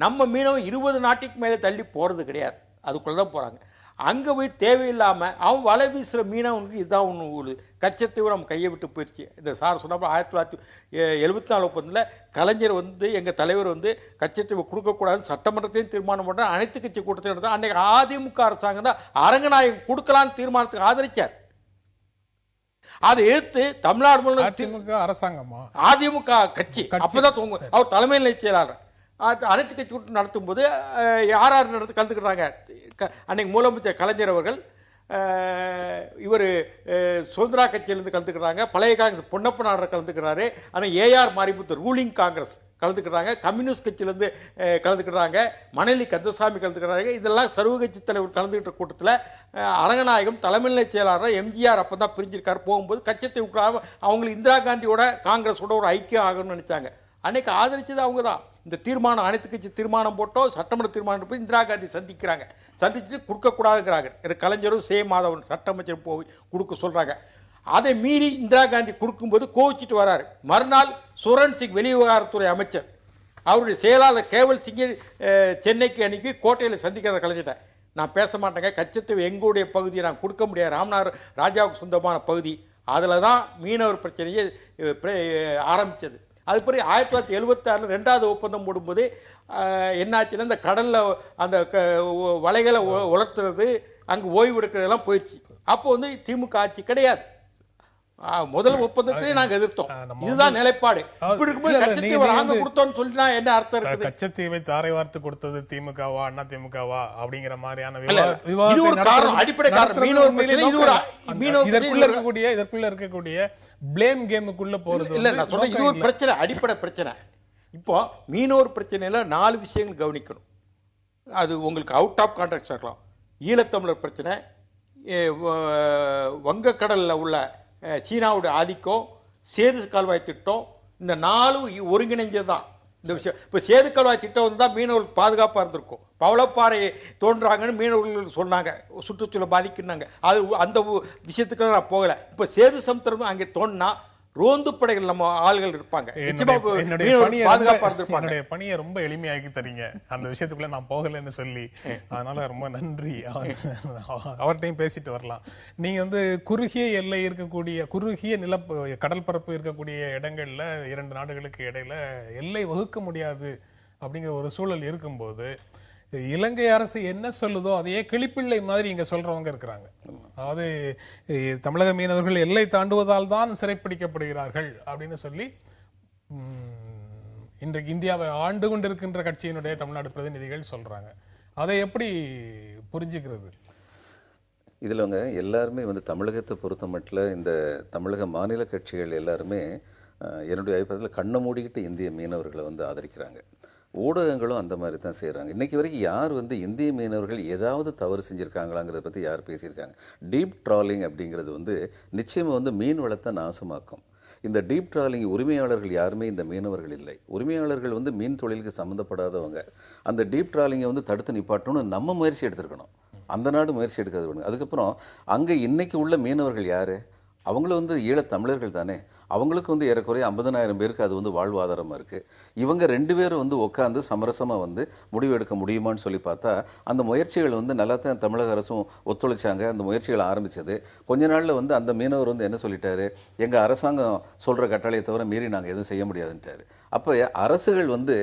நம்ம மீனவன் 20 நாட்டுக்கு மேலே தள்ளி போறது கிடையாது, அதுக்குள்ளதான் போறாங்க. அங்க போய் தேவையில்லாம அவன் வலை வீசுற மீனவனுக்கு இதுதான் ஒன்று கச்சத்தீவு நம்ம கையை விட்டு போயிடுச்சு. இந்த சார் சொன்னப்ப 1974 ஒப்பந்தத்தில் கலைஞர் வந்து எங்க தலைவர் வந்து கச்சத்தீவு கொடுக்கக்கூடாது சட்டமன்றத்தையும் தீர்மானம் பண்ற, அனைத்து கட்சி கூட்டத்தையும் நடத்த. அன்னைக்கு அதிமுக அரசாங்கம் தான் அரங்கநாயகம் கொடுக்கலான்னு தீர்மானத்துக்கு ஆதரிச்சார். அதை எதிர்த்து தமிழ்நாடு அரசாங்கமா அதிமுக கட்சி அப்பதான் தூங்கும். அவர் தலைமையில செயலாளர் அனைத்து கட்சி கூட்டம் நடத்தும் போது யார் கலந்துக்கிறாங்க? அன்னைக்கு முதலமைச்சர் கலைஞர் அவர்கள், இவர் சுதந்திரா கட்சியிலிருந்து கலந்துக்கிறாங்க, பழைய காங்கிரஸ் பொன்னப்ப நாடர் கலந்துக்கிறாரு, ஆனால் ஏஆர் மாரிமுத்து ரூலிங் காங்கிரஸ் கலந்துக்கிறாங்க, கம்யூனிஸ்ட் கட்சியிலேருந்து கலந்துக்கிறாங்க, மணலி கந்தசாமி கலந்துக்கிறாங்க. இதெல்லாம் சர்வ கட்சி தலைவர் கலந்துக்கிட்ட கூட்டத்தில் அரங்கநாயகம் தலைமைநிலை செயலாளர் எம்ஜிஆர் அப்போ தான் பிரிஞ்சிருக்காரு. போகும்போது கட்சத்தை அவங்களுக்கு இந்திரா காந்தியோட காங்கிரஸோட ஒரு ஐக்கியம் ஆகணும்னு நினைச்சாங்க. அன்னைக்கு ஆதரிச்சது அவங்க தான். இந்த தீர்மானம் அனைத்து கட்சி தீர்மானம் போட்டோ சட்டமன்ற தீர்மானம் போய் இந்திரா காந்தி சந்திச்சுட்டு கொடுக்கக்கூடாதுங்கிறாங்க. கலைஞரும் சே மாதவன் சட்டமைச்சர் போய் கொடுக்க சொல்றாங்க. அதை மீறி இந்திரா காந்தி கொடுக்கும்போது கோவிச்சிட்டு வராரு. மறுநாள் சுரன் சிங் வெளிவிவகாரத்துறை அமைச்சர் அவருடைய செயலாளர் கேவல் சிங்கை சென்னைக்கு அன்னைக்கு கோட்டையில் சந்திக்கிறத கலைஞ்சிட்டேன். நான் பேச மாட்டேங்க, கச்சத்தீவு எங்களுடைய பகுதியை நான் கொடுக்க முடியாது, ராமநாத ராஜாவுக்கு சொந்தமான பகுதி. அதில் தான் மீனவர் பிரச்சனையை ஆரம்பித்தது. அது பிறகு 1976 2வது ஒப்பந்தம் போடும்போது என்னாச்சுன்னா இந்த கடலில் அந்த வலைகளை உலர்த்துறது, அங்கே ஓய்வு எடுக்கிறதெல்லாம் போயிடுச்சு. அப்போ வந்து திமுக ஆட்சி கிடையாது. முதல் ஒப்பந்தத்தை நாங்க எதிர்த்தோம். இதுதான் நிலைப்பாடு. இப்படி இருக்கும்போது கச்சத்தீவை நாங்க கொடுத்தோம்னு சொல்லினா என்ன அர்த்தம் இருக்குது? கச்சத்தீவை தாரை வார்த்து கொடுத்தது திமுகவா அண்ணா திமுகவா அப்படிங்கிற மாதிரியான அடிப்படை இதற்குள்ள இருக்கக்கூடிய பிளேம் கேமுக்குள்ள போறது இல்ல. நான் சொன்ன இது ஒரு பிரச்சனை, அடிப்படை பிரச்சனை. இப்போ மீனவர் பிரச்சனையில 4 விஷயங்கள் கவனிக்கணும். அது உங்களுக்கு அவுட் ஆஃப் கான்டெக்ட் இருக்கலாம். ஈழத்தமிழர் பிரச்சனை, வங்கக்கடலில் உள்ள சீனாவுடைய ஆதிக்கம், சேது கால்வாய் திட்டம், இந்த 4 ஒருங்கிணைஞ்சது தான் இந்த விஷயம். இப்போ சேது கால்வாய் திட்டம் வந்து தான் மீனவர்களுக்கு பாதுகாப்பாக இருந்திருக்கும். பவளப்பாறை தோன்றாங்கன்னு மீனவர்கள் சொன்னாங்க, சுற்றுச்சூழல் பாதிக்குன்னாங்க. அது அந்த விஷயத்துக்கு நான் போகலை. இப்போ சேது சமுத்திரம் அங்கே தோண்டினா ரோந்து படைகள் நம்ம ஆள்கள் இருப்பாங்க, என்னுடைய பணியை ரொம்ப எளிமையாக்கி தரீங்க. அந்த விஷயத்துக்குள்ள நான் போகலன்னு சொல்லி, அதனால ரொம்ப நன்றி. அவர்கிட்டையும் பேசிட்டு வரலாம். நீங்க வந்து குறுகிய எல்லை இருக்கக்கூடிய, குறுகிய கடல் பரப்பு இருக்கக்கூடிய இடங்கள்ல 2 நாடுகளுக்கு இடையில எல்லை வகுக்க முடியாது அப்படிங்கிற ஒரு சூழல் இருக்கும்போது இலங்கை அரசு என்ன சொல்லுதோ அதையே கிளிப்பிள்ளை மாதிரி இங்க சொல்றவங்க இருக்கிறாங்க. அதாவது தமிழக மீனவர்கள் எல்லை தாண்டுவதால் தான் சிறைப்பிடிக்கப்படுகிறார்கள் அப்படின்னு சொல்லி இன்றைக்கு இந்தியாவை ஆண்டு கொண்டிருக்கின்ற கட்சியினுடைய தமிழ்நாடு பிரதிநிதிகள் சொல்றாங்க. அதை எப்படி புரிஞ்சுக்கிறது? இதில் அவங்க எல்லாருமே வந்து தமிழகத்தை பொறுத்த மட்டும் இந்த தமிழக மாநில கட்சிகள் எல்லாருமே என்னுடைய அபிப்பிராயத்தில் கண்ணை மூடிக்கிட்டு இந்திய மீனவர்களை வந்து ஆதரிக்கிறாங்க. ஊடகங்களும் அந்த மாதிரி தான் செய்கிறாங்க. இன்றைக்கி வரைக்கும் யார் வந்து இந்திய மீனவர்கள் ஏதாவது தவறு செஞ்சுருக்காங்களாங்கிறத பற்றி யார் பேசியிருக்காங்க? டீப் ட்ராலிங் அப்படிங்கிறது வந்து நிச்சயமாக வந்து மீன் வளத்தை நாசமாக்கும். இந்த டீப் ட்ராலிங் உரிமையாளர்கள் யாருமே இந்த மீனவர்கள் இல்லை. உரிமையாளர்கள் வந்து மீன் தொழிலுக்கு சம்மந்தப்படாதவங்க. அந்த டீப் ட்ராலிங்கை வந்து தடுத்து நிப்பாட்டணும்னு நம்ம முயற்சி எடுத்துருக்கணும். அந்த நாடு முயற்சி எடுக்கிறது வேணும். அதுக்கப்புறம் அங்கே இன்றைக்கி உள்ள மீனவர்கள் யார்? அவங்களும் வந்து ஈழத்தமிழர்கள் தானே. அவங்களுக்கு வந்து ஏறக்குறைய 50,000 பேருக்கு அது வந்து வாழ்வாதாரமாக இருக்குது. இவங்க 2 பேரும் வந்து உட்காந்து சமரசமாக வந்து முடிவு எடுக்க முடியுமான்னு சொல்லி பார்த்தா அந்த முயற்சிகள் வந்து நல்லா தான் தமிழக அரசும் ஒத்துழைச்சாங்க. அந்த முயற்சிகள் ஆரம்பித்தது கொஞ்ச நாளில் வந்து அந்த மீனவர் வந்து என்ன சொல்லிட்டாரு, எங்கள் அரசாங்கம் சொல்கிற கட்டளையை தவிர மீறி நாங்கள் எதுவும் செய்ய முடியாதுன்ட்டாரு. அப்போ அரசுகள் வந்து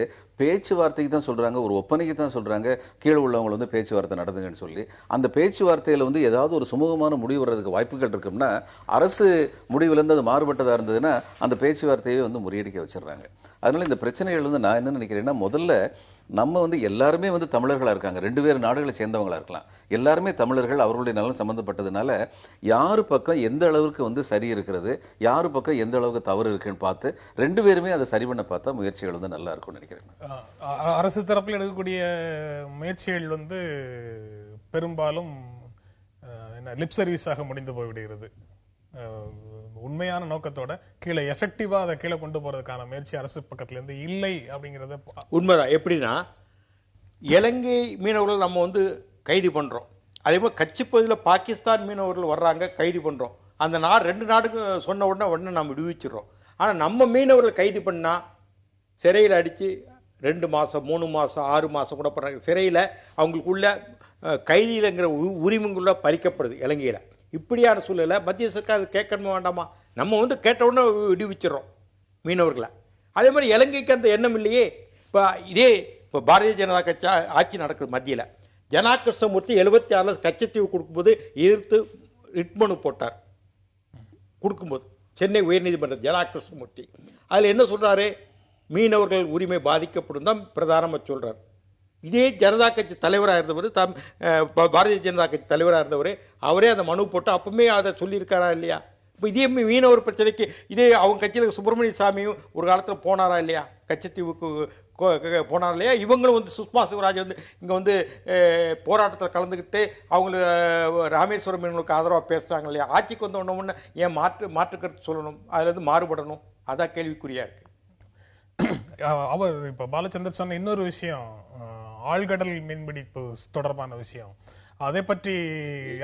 பேச்சுவார்த்தைக்கு தான் சொல்கிறாங்க, ஒரு ஒப்பனைக்கு தான் சொல்கிறாங்க, கீழே உள்ளவங்க வந்து பேச்சுவார்த்தை நடந்துங்கன்னு சொல்லி. அந்த பேச்சுவார்த்தையில் வந்து ஏதாவது ஒரு சுமூகமான முடிவு வர்றதுக்கு வாய்ப்புகள் இருக்கும்னா அரசு முடிவுலேருந்து அது மாறுபட்டதாக இருந்ததுன்னா அந்த பேச்சுவார்த்தையை வந்து முறியடிக்க வச்சிடுறாங்க. அதனால் இந்த பிரச்சனைகள் வந்து நான் என்ன நினைக்கிறேன்னா, முதல்ல நம்ம வந்து எல்லாருமே வந்து தமிழர்களாக இருக்காங்க, 2 நாடுகளை சேர்ந்தவங்களாக இருக்கலாம், எல்லாருமே தமிழர்கள், அவர்களுடைய நலன் சம்மந்தப்பட்டதுனால யார் பக்கம் எந்த அளவுக்கு வந்து சரி இருக்கிறது, யார் பக்கம் எந்த அளவுக்கு தவறு இருக்குன்னு பார்த்து 2 பேருமே அதை சரி பண்ண பார்த்தா முயற்சிகள் வந்து நல்லா இருக்கும்னு நினைக்கிறேன். அரசு தரப்பில் எடுக்கக்கூடிய முயற்சிகள் வந்து பெரும்பாலும் லிப் சர்வீஸாக முடிந்து போய்விடுகிறது. உண்மையான நோக்கத்தோட கீழே எஃபெக்டிவா அதை கீழே கொண்டு போறதுக்கான முயற்சி அரசு பக்கத்துல இருந்து இல்லை அப்படிங்கறத உண்மைதான். எப்படின்னா, இலங்கை மீனவர்கள் நம்ம வந்து கைது பண்றோம், அதே மாதிரி கட்சி பகுதியில் பாகிஸ்தான் மீனவர்கள் வர்றாங்க, கைது பண்றோம். அந்த 2 நாடுக்கு சொன்ன உடனே நம்ம விடுவிச்சிடறோம். ஆனால் நம்ம மீனவர்கள் கைது பண்ணா சிறையில் அடித்து 2 மாதம் 3 மாதம் 6 மாதம் கூட பண்ணுறாங்க. சிறையில் அவங்களுக்குள்ள கைதியிலங்கிற உரிமைக்குள்ள பறிக்கப்படுது இலங்கையில். இப்படியான சூழ்நிலை மத்திய சர்க்கார் கேட்கணுமா வேண்டாமா? நம்ம வந்து கேட்ட உடனே விடுவிச்சிடறோம் மீனவர்களை. அதே மாதிரி இலங்கைக்கு அந்த எண்ணம் இல்லையே. இப்போ பாரதிய ஜனதா கட்சி ஆட்சி நடக்குது மத்தியில். ஜனா கிருஷ்ணமூர்த்தி 76 கச்சத்தீவு கொடுக்கும்போது எதிர்த்து ரிட் மனு போட்டார். கொடுக்கும்போது சென்னை உயர்நீதிமன்ற ஜனா கிருஷ்ணமூர்த்தி அதில் என்ன சொல்கிறாரு? மீனவர்கள் உரிமை பாதிக்கப்படும் தான் பிரதானமாக சொல்கிறார். இதே ஜனதா கட்சி தலைவராக இருந்தவர், பாரதிய ஜனதா கட்சி தலைவராக இருந்தவர், அவரே அந்த மனு போட்டு அப்பவுமே அதை சொல்லியிருக்காரா இல்லையா? இப்போ இதே மீனவர் பிரச்சனைக்கு இதே அவங்க கட்சியில் சுப்பிரமணிய சாமியும் ஒரு காலத்தில் போனாரா இல்லையா? கச்சத்தீவுக்கு போனாரா இல்லையா? இவங்களும் வந்து சுஷ்மா சிவராஜ் வந்து இங்கே வந்து போராட்டத்தில் கலந்துக்கிட்டு அவங்கள ராமேஸ்வரம் மீனவர்களுக்கு ஆதரவாக பேசுகிறாங்க இல்லையா? ஆட்சிக்கு வந்த ஒன்று ஏன் மாற்று கருத்து சொல்லணும், அதுலேருந்து மாறுபடணும்? அதான் கேள்விக்குறியா இருக்கு. அவர் இப்போ பாலச்சந்தர் சொன்ன இன்னொரு விஷயம், ஆழ்கடல் மீன்பிடிப்பு தொடர்பான விஷயம். அதை பற்றி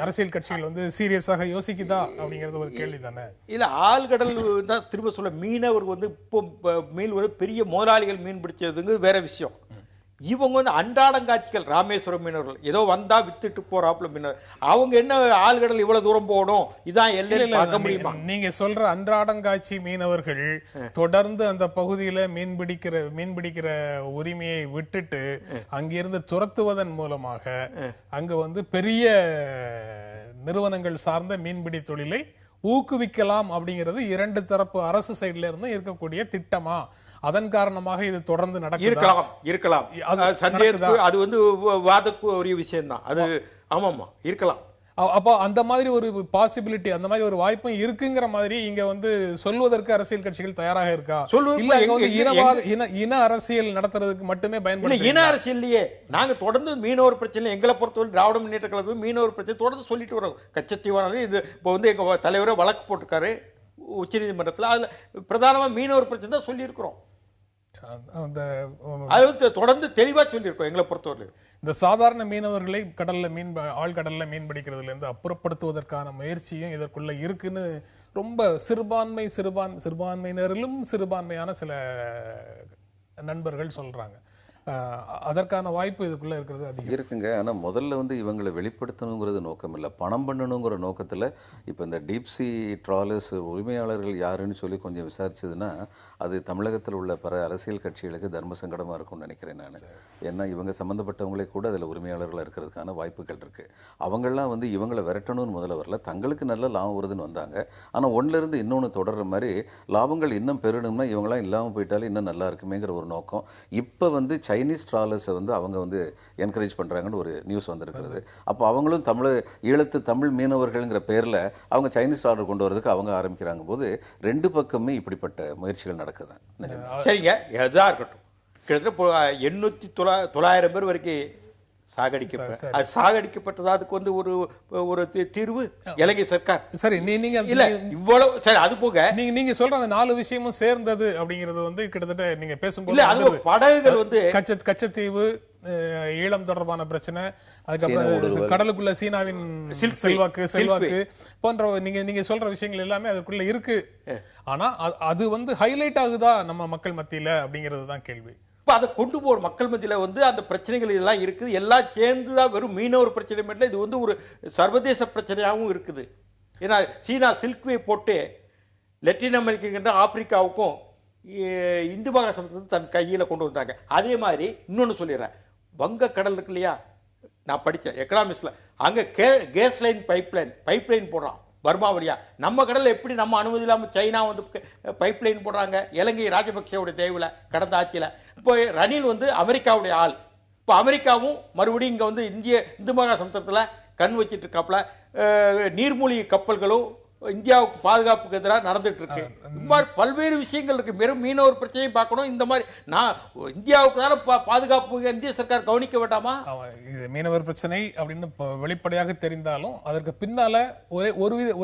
அரசியல் கட்சிகள் வந்து சீரியஸாக யோசிக்குதா அப்படிங்கிறது ஒரு கேள்வி தானே. இல்ல ஆழ்கடல் தான் திரும்ப சொல்ல, மீனவர் வந்து இப்போ மீன் பெரிய முதலாளிகள் மீன் பிடிச்சதுங்க வேற விஷயம். இவங்க வந்து அன்றாடங்காட்சிகள், ராமேஸ்வரம் மீனவர்கள் ஏதோ வந்தா வித்துட்டு போறாப்புல மீனவர், அவங்க என்ன ஆழ்கடல் இவ்வளவு தூரம் போகணும் இதான் எல்லைன்னு பார்க்க முடியுமா? நீங்க சொல்ற அன்றாடங்காட்சி மீனவர்கள் தொடர்ந்து அந்த பகுதியில மீன் பிடிக்கிற உரிமையை விட்டுட்டு அங்கிருந்து துரத்துவதன் மூலமாக அங்க வந்து பெரிய நிறுவனங்கள் சார்ந்த மீன்பிடி தொழிலை ஊக்குவிக்கலாம் அப்படிங்கிறது இரண்டு தரப்பு அரசு சைட்ல இருந்து இருக்கக்கூடிய திட்டமா? அதன் காரணமாக இது தொடர்ந்து இருக்கலாம். சந்தேகத்துக்கு அது வந்து வாதக்கு ஒரு விஷயம் தான் அது. ஆமாமா இருக்கலாம். அப்போ அந்த மாதிரி ஒரு பாசிபிலிட்டி, அந்த மாதிரி ஒரு வாய்ப்பும் இருக்குங்கிற மாதிரி இங்க வந்து சொல்வதற்கு அரசியல் கட்சிகள் தயாராக இருக்கா? இல்ல இன அரசியல் நடத்துறதுக்கு மட்டுமே பயன்படுத்த? இன அரசியல்லையே நாங்க தொடர்ந்து மீனவர் பிரச்சனை, எங்களை பொறுத்தவரை திராவிட முன்னேற்ற கழகம் மீனவர் பிரச்சனை தொடர்ந்து சொல்லிட்டு வரோம். கச்சத்தீவானது இது இப்போ வந்து எங்க தலைவரை வழக்கு போட்டிருக்காரு உச்ச நீதிமன்றத்தில். அதுல பிரதானமா மீனவர் பிரச்சனை தான் சொல்லி இருக்கிறோம். தொடர்ந்து தெளிவா சொல்லியிருக்கோம். எங்களை பொறுத்தவரை இந்த சாதாரண மீனவர்களை ஆழ்கடல்ல மீன் பிடிக்கிறதுல இருந்து அப்புறப்படுத்துவதற்கான முயற்சியும் இதற்குள்ள இருக்குன்னு ரொம்ப சிறுபான்மையினரிலும் சிறுபான்மையான சில நண்பர்கள் சொல்றாங்க. அதற்கான வாய்ப்பு இதுக்குள்ள இருக்கிறது அதிகம் இருக்குங்க. ஆனா முதல்ல வந்து இவங்களை வெளிப்படுத்தணுங்கிறது நோக்கம் இல்லை, பணம் பண்ணணுங்கிற நோக்கத்துல இப்போ இந்த டீப்சி ட்ராலர்ஸ் உரிமையாளர்கள் யாருன்னு சொல்லி கொஞ்சம் விசாரிச்சதுன்னா அது தமிழகத்தில் உள்ள பிற அரசியல் கட்சிகளுக்கு தர்ம சங்கடமா இருக்கும்னு நினைக்கிறேன் நான். ஏன்னா இவங்க சம்மந்தப்பட்டவங்களே கூட அதில் உரிமையாளர்களாக இருக்கிறதுக்கான வாய்ப்புகள் இருக்கு. அவங்கெல்லாம் வந்து இவங்களை விரட்டணும்னு முதல்ல வரல, தங்களுக்கு நல்ல லாபம் வருதுன்னு வந்தாங்க. ஆனால் ஒன்றிலிருந்து இன்னொன்று தொடர்ற மாதிரி லாபங்கள் இன்னும் பெறணும்னா இவங்களாம் இல்லாமல் போயிட்டாலும் இன்னும் நல்லா இருக்குமேங்கிற ஒரு நோக்கம். இப்போ வந்து சைனீஸ் ட்ராலர்ஸை வந்து அவங்க வந்து என்கரேஜ் பண்ணுறாங்கன்னு ஒரு நியூஸ் வந்திருக்கிறது. அப்போ அவங்களும் ஈழத்து தமிழ் மீனவர்கள்ங்கிற பேரில் அவங்க சைனீஸ் ட்ராலர் கொண்டு வரதுக்கு அவங்க ஆரம்பிக்கிறாங்க போது ரெண்டு பக்கமே இப்படிப்பட்ட முயற்சிகள் நடக்குது. சரிங்க, எதாக இருக்கட்டும். கிட்டத்தட்ட 800-900 பேர் வரைக்கும் சாகடிக்கப்பட்டதா அதுக்கு வந்து ஒரு தீர்வு இலங்கை சர்க்கார். சரி, நீங்க இல்ல இவ்வளவு சரி, அது போக நீங்க சொல்ற அந்த 4 விஷயமும் சேர்ந்தது அப்படிங்கிறது வந்து கிட்டத்தட்ட நீங்க பேசும்போது இல்ல அது படகுகள் வந்து கச்சத்தீவு, ஈழம் தொடர்பான பிரச்சனை, அதுக்கப்புறம் கடலுக்குள்ள சீனாவின் செல்வாக்கு போன்ற நீங்க சொல்ற விஷயங்கள் எல்லாமே அதுக்குள்ள இருக்கு. ஆனா அது வந்து ஹைலைட் ஆகுதா நம்ம மக்கள் மத்தியில அப்படிங்கிறது தான் கேள்வி. இப்போ அதை கொண்டு போகிற மக்கள் மத்தியில் வந்து அந்த பிரச்சனைகள் இதெல்லாம் இருக்குது. எல்லாம் சேர்ந்து தான் வெறும் மீனவர் பிரச்சனை மட்டும் இது வந்து ஒரு சர்வதேச பிரச்சனையாகவும் இருக்குது. ஏன்னா சீனா சில்க்வே போட்டு லத்தீன் அமெரிக்கின்ற ஆப்பிரிக்காவுக்கும் இந்து மகாசமுத்திரத்தை தன் கையில் கொண்டு வந்தாங்க. அதே மாதிரி இன்னொன்று சொல்லிடுறேன், வங்க கடல் இருக்கு இல்லையா, நான் படித்தேன் எக்கனாமிக்ஸில், அங்கே கேஸ் லைன் பைப்லைன் போடுறான் பர்மா வழியா. நம்ம கடலில் எப்படி நம்ம அனுமதி இல்லாமல் சைனா வந்து பைப்லைன் போடுறாங்க இலங்கை ராஜபக்சேவுடைய தேவையில் கடந்த ஆட்சியில். இப்போ ரணில் வந்து அமெரிக்காவுடைய ஆள். இப்போ அமெரிக்காவும் மறுபடியும் இங்கே வந்து இந்து மகா சமுத்திரத்தில் கண் வச்சிட்டு இருக்காப்புல. நீர்மூழ்கி கப்பல்களும் இந்தியாவுக்கு பாதுகாப்புக்கு எதிராக நடந்துட்டு இருக்கு. இந்த மாதிரி பல்வேறு விஷயங்கள் இருக்கு. வெறும் மீனவர் பிரச்சனையும் பார்க்கணும். இந்த மாதிரி நான் இந்தியாவுக்கு தானே பாதுகாப்பு இந்திய சர்க்கார் கவனிக்க வேண்டாமா? இது மீனவர் பிரச்சனை அப்படின்னு வெளிப்படையாக தெரிந்தாலும் அதற்கு பின்னால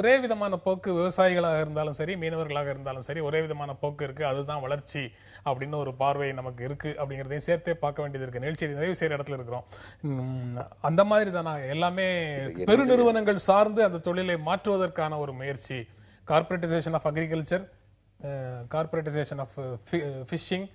ஒரே விதமான போக்கு, விவசாயிகளாக இருந்தாலும் சரி மீனவர்களாக இருந்தாலும் சரி ஒரே விதமான போக்கு இருக்கு. அதுதான் வளர்ச்சி அப்படின்னு ஒரு பார்வை நமக்கு இருக்கு அப்படிங்கிறதையும் சேர்த்தே பார்க்க வேண்டியது இருக்கு. நிகழ்ச்சி நிறைவு செய்யற இடத்துல இருக்கிறோம். அந்த மாதிரி தானா எல்லாமே பெருநிறுவனங்கள் சார்ந்து அந்த தொழிலை மாற்றுவதற்கான ஒரு முயற்சி, corporatisation of agriculture, corporatisation of fishing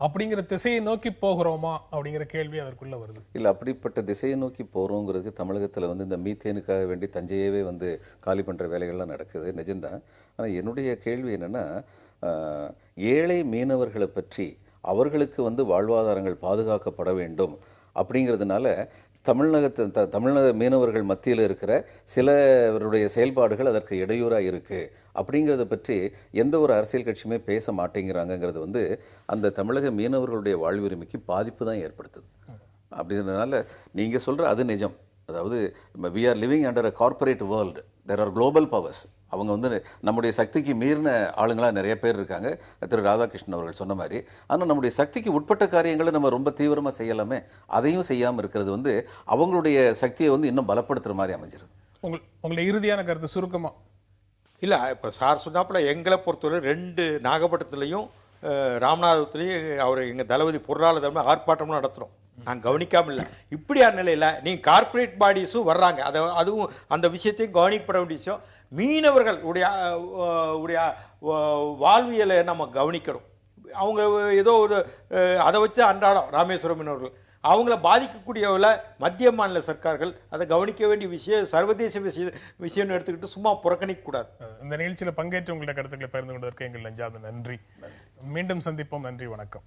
அப்படிங்கிற திசையை நோக்கி போகிறோமா அப்படிங்கிற கேள்வி அதற்குள்ள வருது. இல்லை, அப்படிப்பட்ட திசையை நோக்கி போகிறோங்கிறது தமிழகத்தில் வந்து இந்த மீத்தேனுக்காக வேண்டி தஞ்சையவே வந்து காலி பண்ணுற வேலைகள்லாம் நடக்குது, நிஜம்தான். ஆனால் என்னுடைய கேள்வி என்னென்னா, ஏழை மீனவர்களை பற்றி அவர்களுக்கு வந்து வாழ்வாதாரங்கள் பாதுகாக்கப்பட வேண்டும் அப்படிங்கிறதுனால தமிழக மீனவர்கள் மத்தியில் இருக்கிற சிலருடைய செயல்பாடுகள் அதற்கு இடையூறாக இருக்குது அப்படிங்கிறத பற்றி எந்த ஒரு அரசியல் கட்சியுமே பேச மாட்டேங்கிறாங்கிறது வந்து அந்த தமிழக மீனவர்களுடைய வாழ்வுரிமைக்கு பாதிப்பு தான் ஏற்படுத்துது. அப்படின்றதுனால நீங்கள் சொல்கிற அது நிஜம். அதாவது we are living under a corporate world. There are global powers. அவங்க வந்து நம்முடைய சக்திக்கு மீறின ஆளுங்களாக நிறைய பேர் இருக்காங்க, திரு ராதாகிருஷ்ணன் அவர்கள் சொன்ன மாதிரி. ஆனால் நம்முடைய சக்திக்கு உட்பட்ட காரியங்களை நம்ம ரொம்ப தீவிரமாக செய்யலாமே, அதையும் செய்யாமல் இருக்கிறது வந்து அவங்களுடைய சக்தியை வந்து இன்னும் பலப்படுத்துகிற மாதிரி அமைஞ்சிருது. உங்களுடைய இறுதியான கருத்து சுருக்கமாக? இல்லை, இப்போ சார் சொன்னாப்புல எங்களை பொறுத்தவரை 2 நாகப்பட்டினத்துலையும் ராமநாதத்துலேயும் அவர் எங்கள் தளபதி பொருளாதார ஆர்ப்பாட்டம்லாம் நடத்துகிறோம். நான் கவனிக்காம இல்லை. இப்படியான நிலையில் நீங்க கார்ப்பரேட் பாடிஸும் வர்றாங்க, அதுவும் அந்த விஷயத்தையும் கவனிக்கப்பட வேண்டிய விஷயம். மீனவர்கள் உடைய வாழ்வியலை நம்ம கவனிக்கிறோம். அவங்க ஏதோ ஒரு அதை வச்சு அன்றாடம் ராமேஸ்வரம் மீனவர்கள் அவங்கள பாதிக்கக்கூடியவள மத்திய மாநில சர்க்கார்கள் அதை கவனிக்க வேண்டிய விஷயம், சர்வதேச விஷயம் எடுத்துக்கிட்டு சும்மா புறக்கணிக்க கூடாது. இந்த நிகழ்ச்சியில் பங்கேற்று உங்களுடைய கருத்துக்களை பகிர்ந்து கொண்டதற்கு எங்கள் நெஞ்சார்ந்த நன்றி. மீண்டும் சந்திப்போம். நன்றி, வணக்கம்.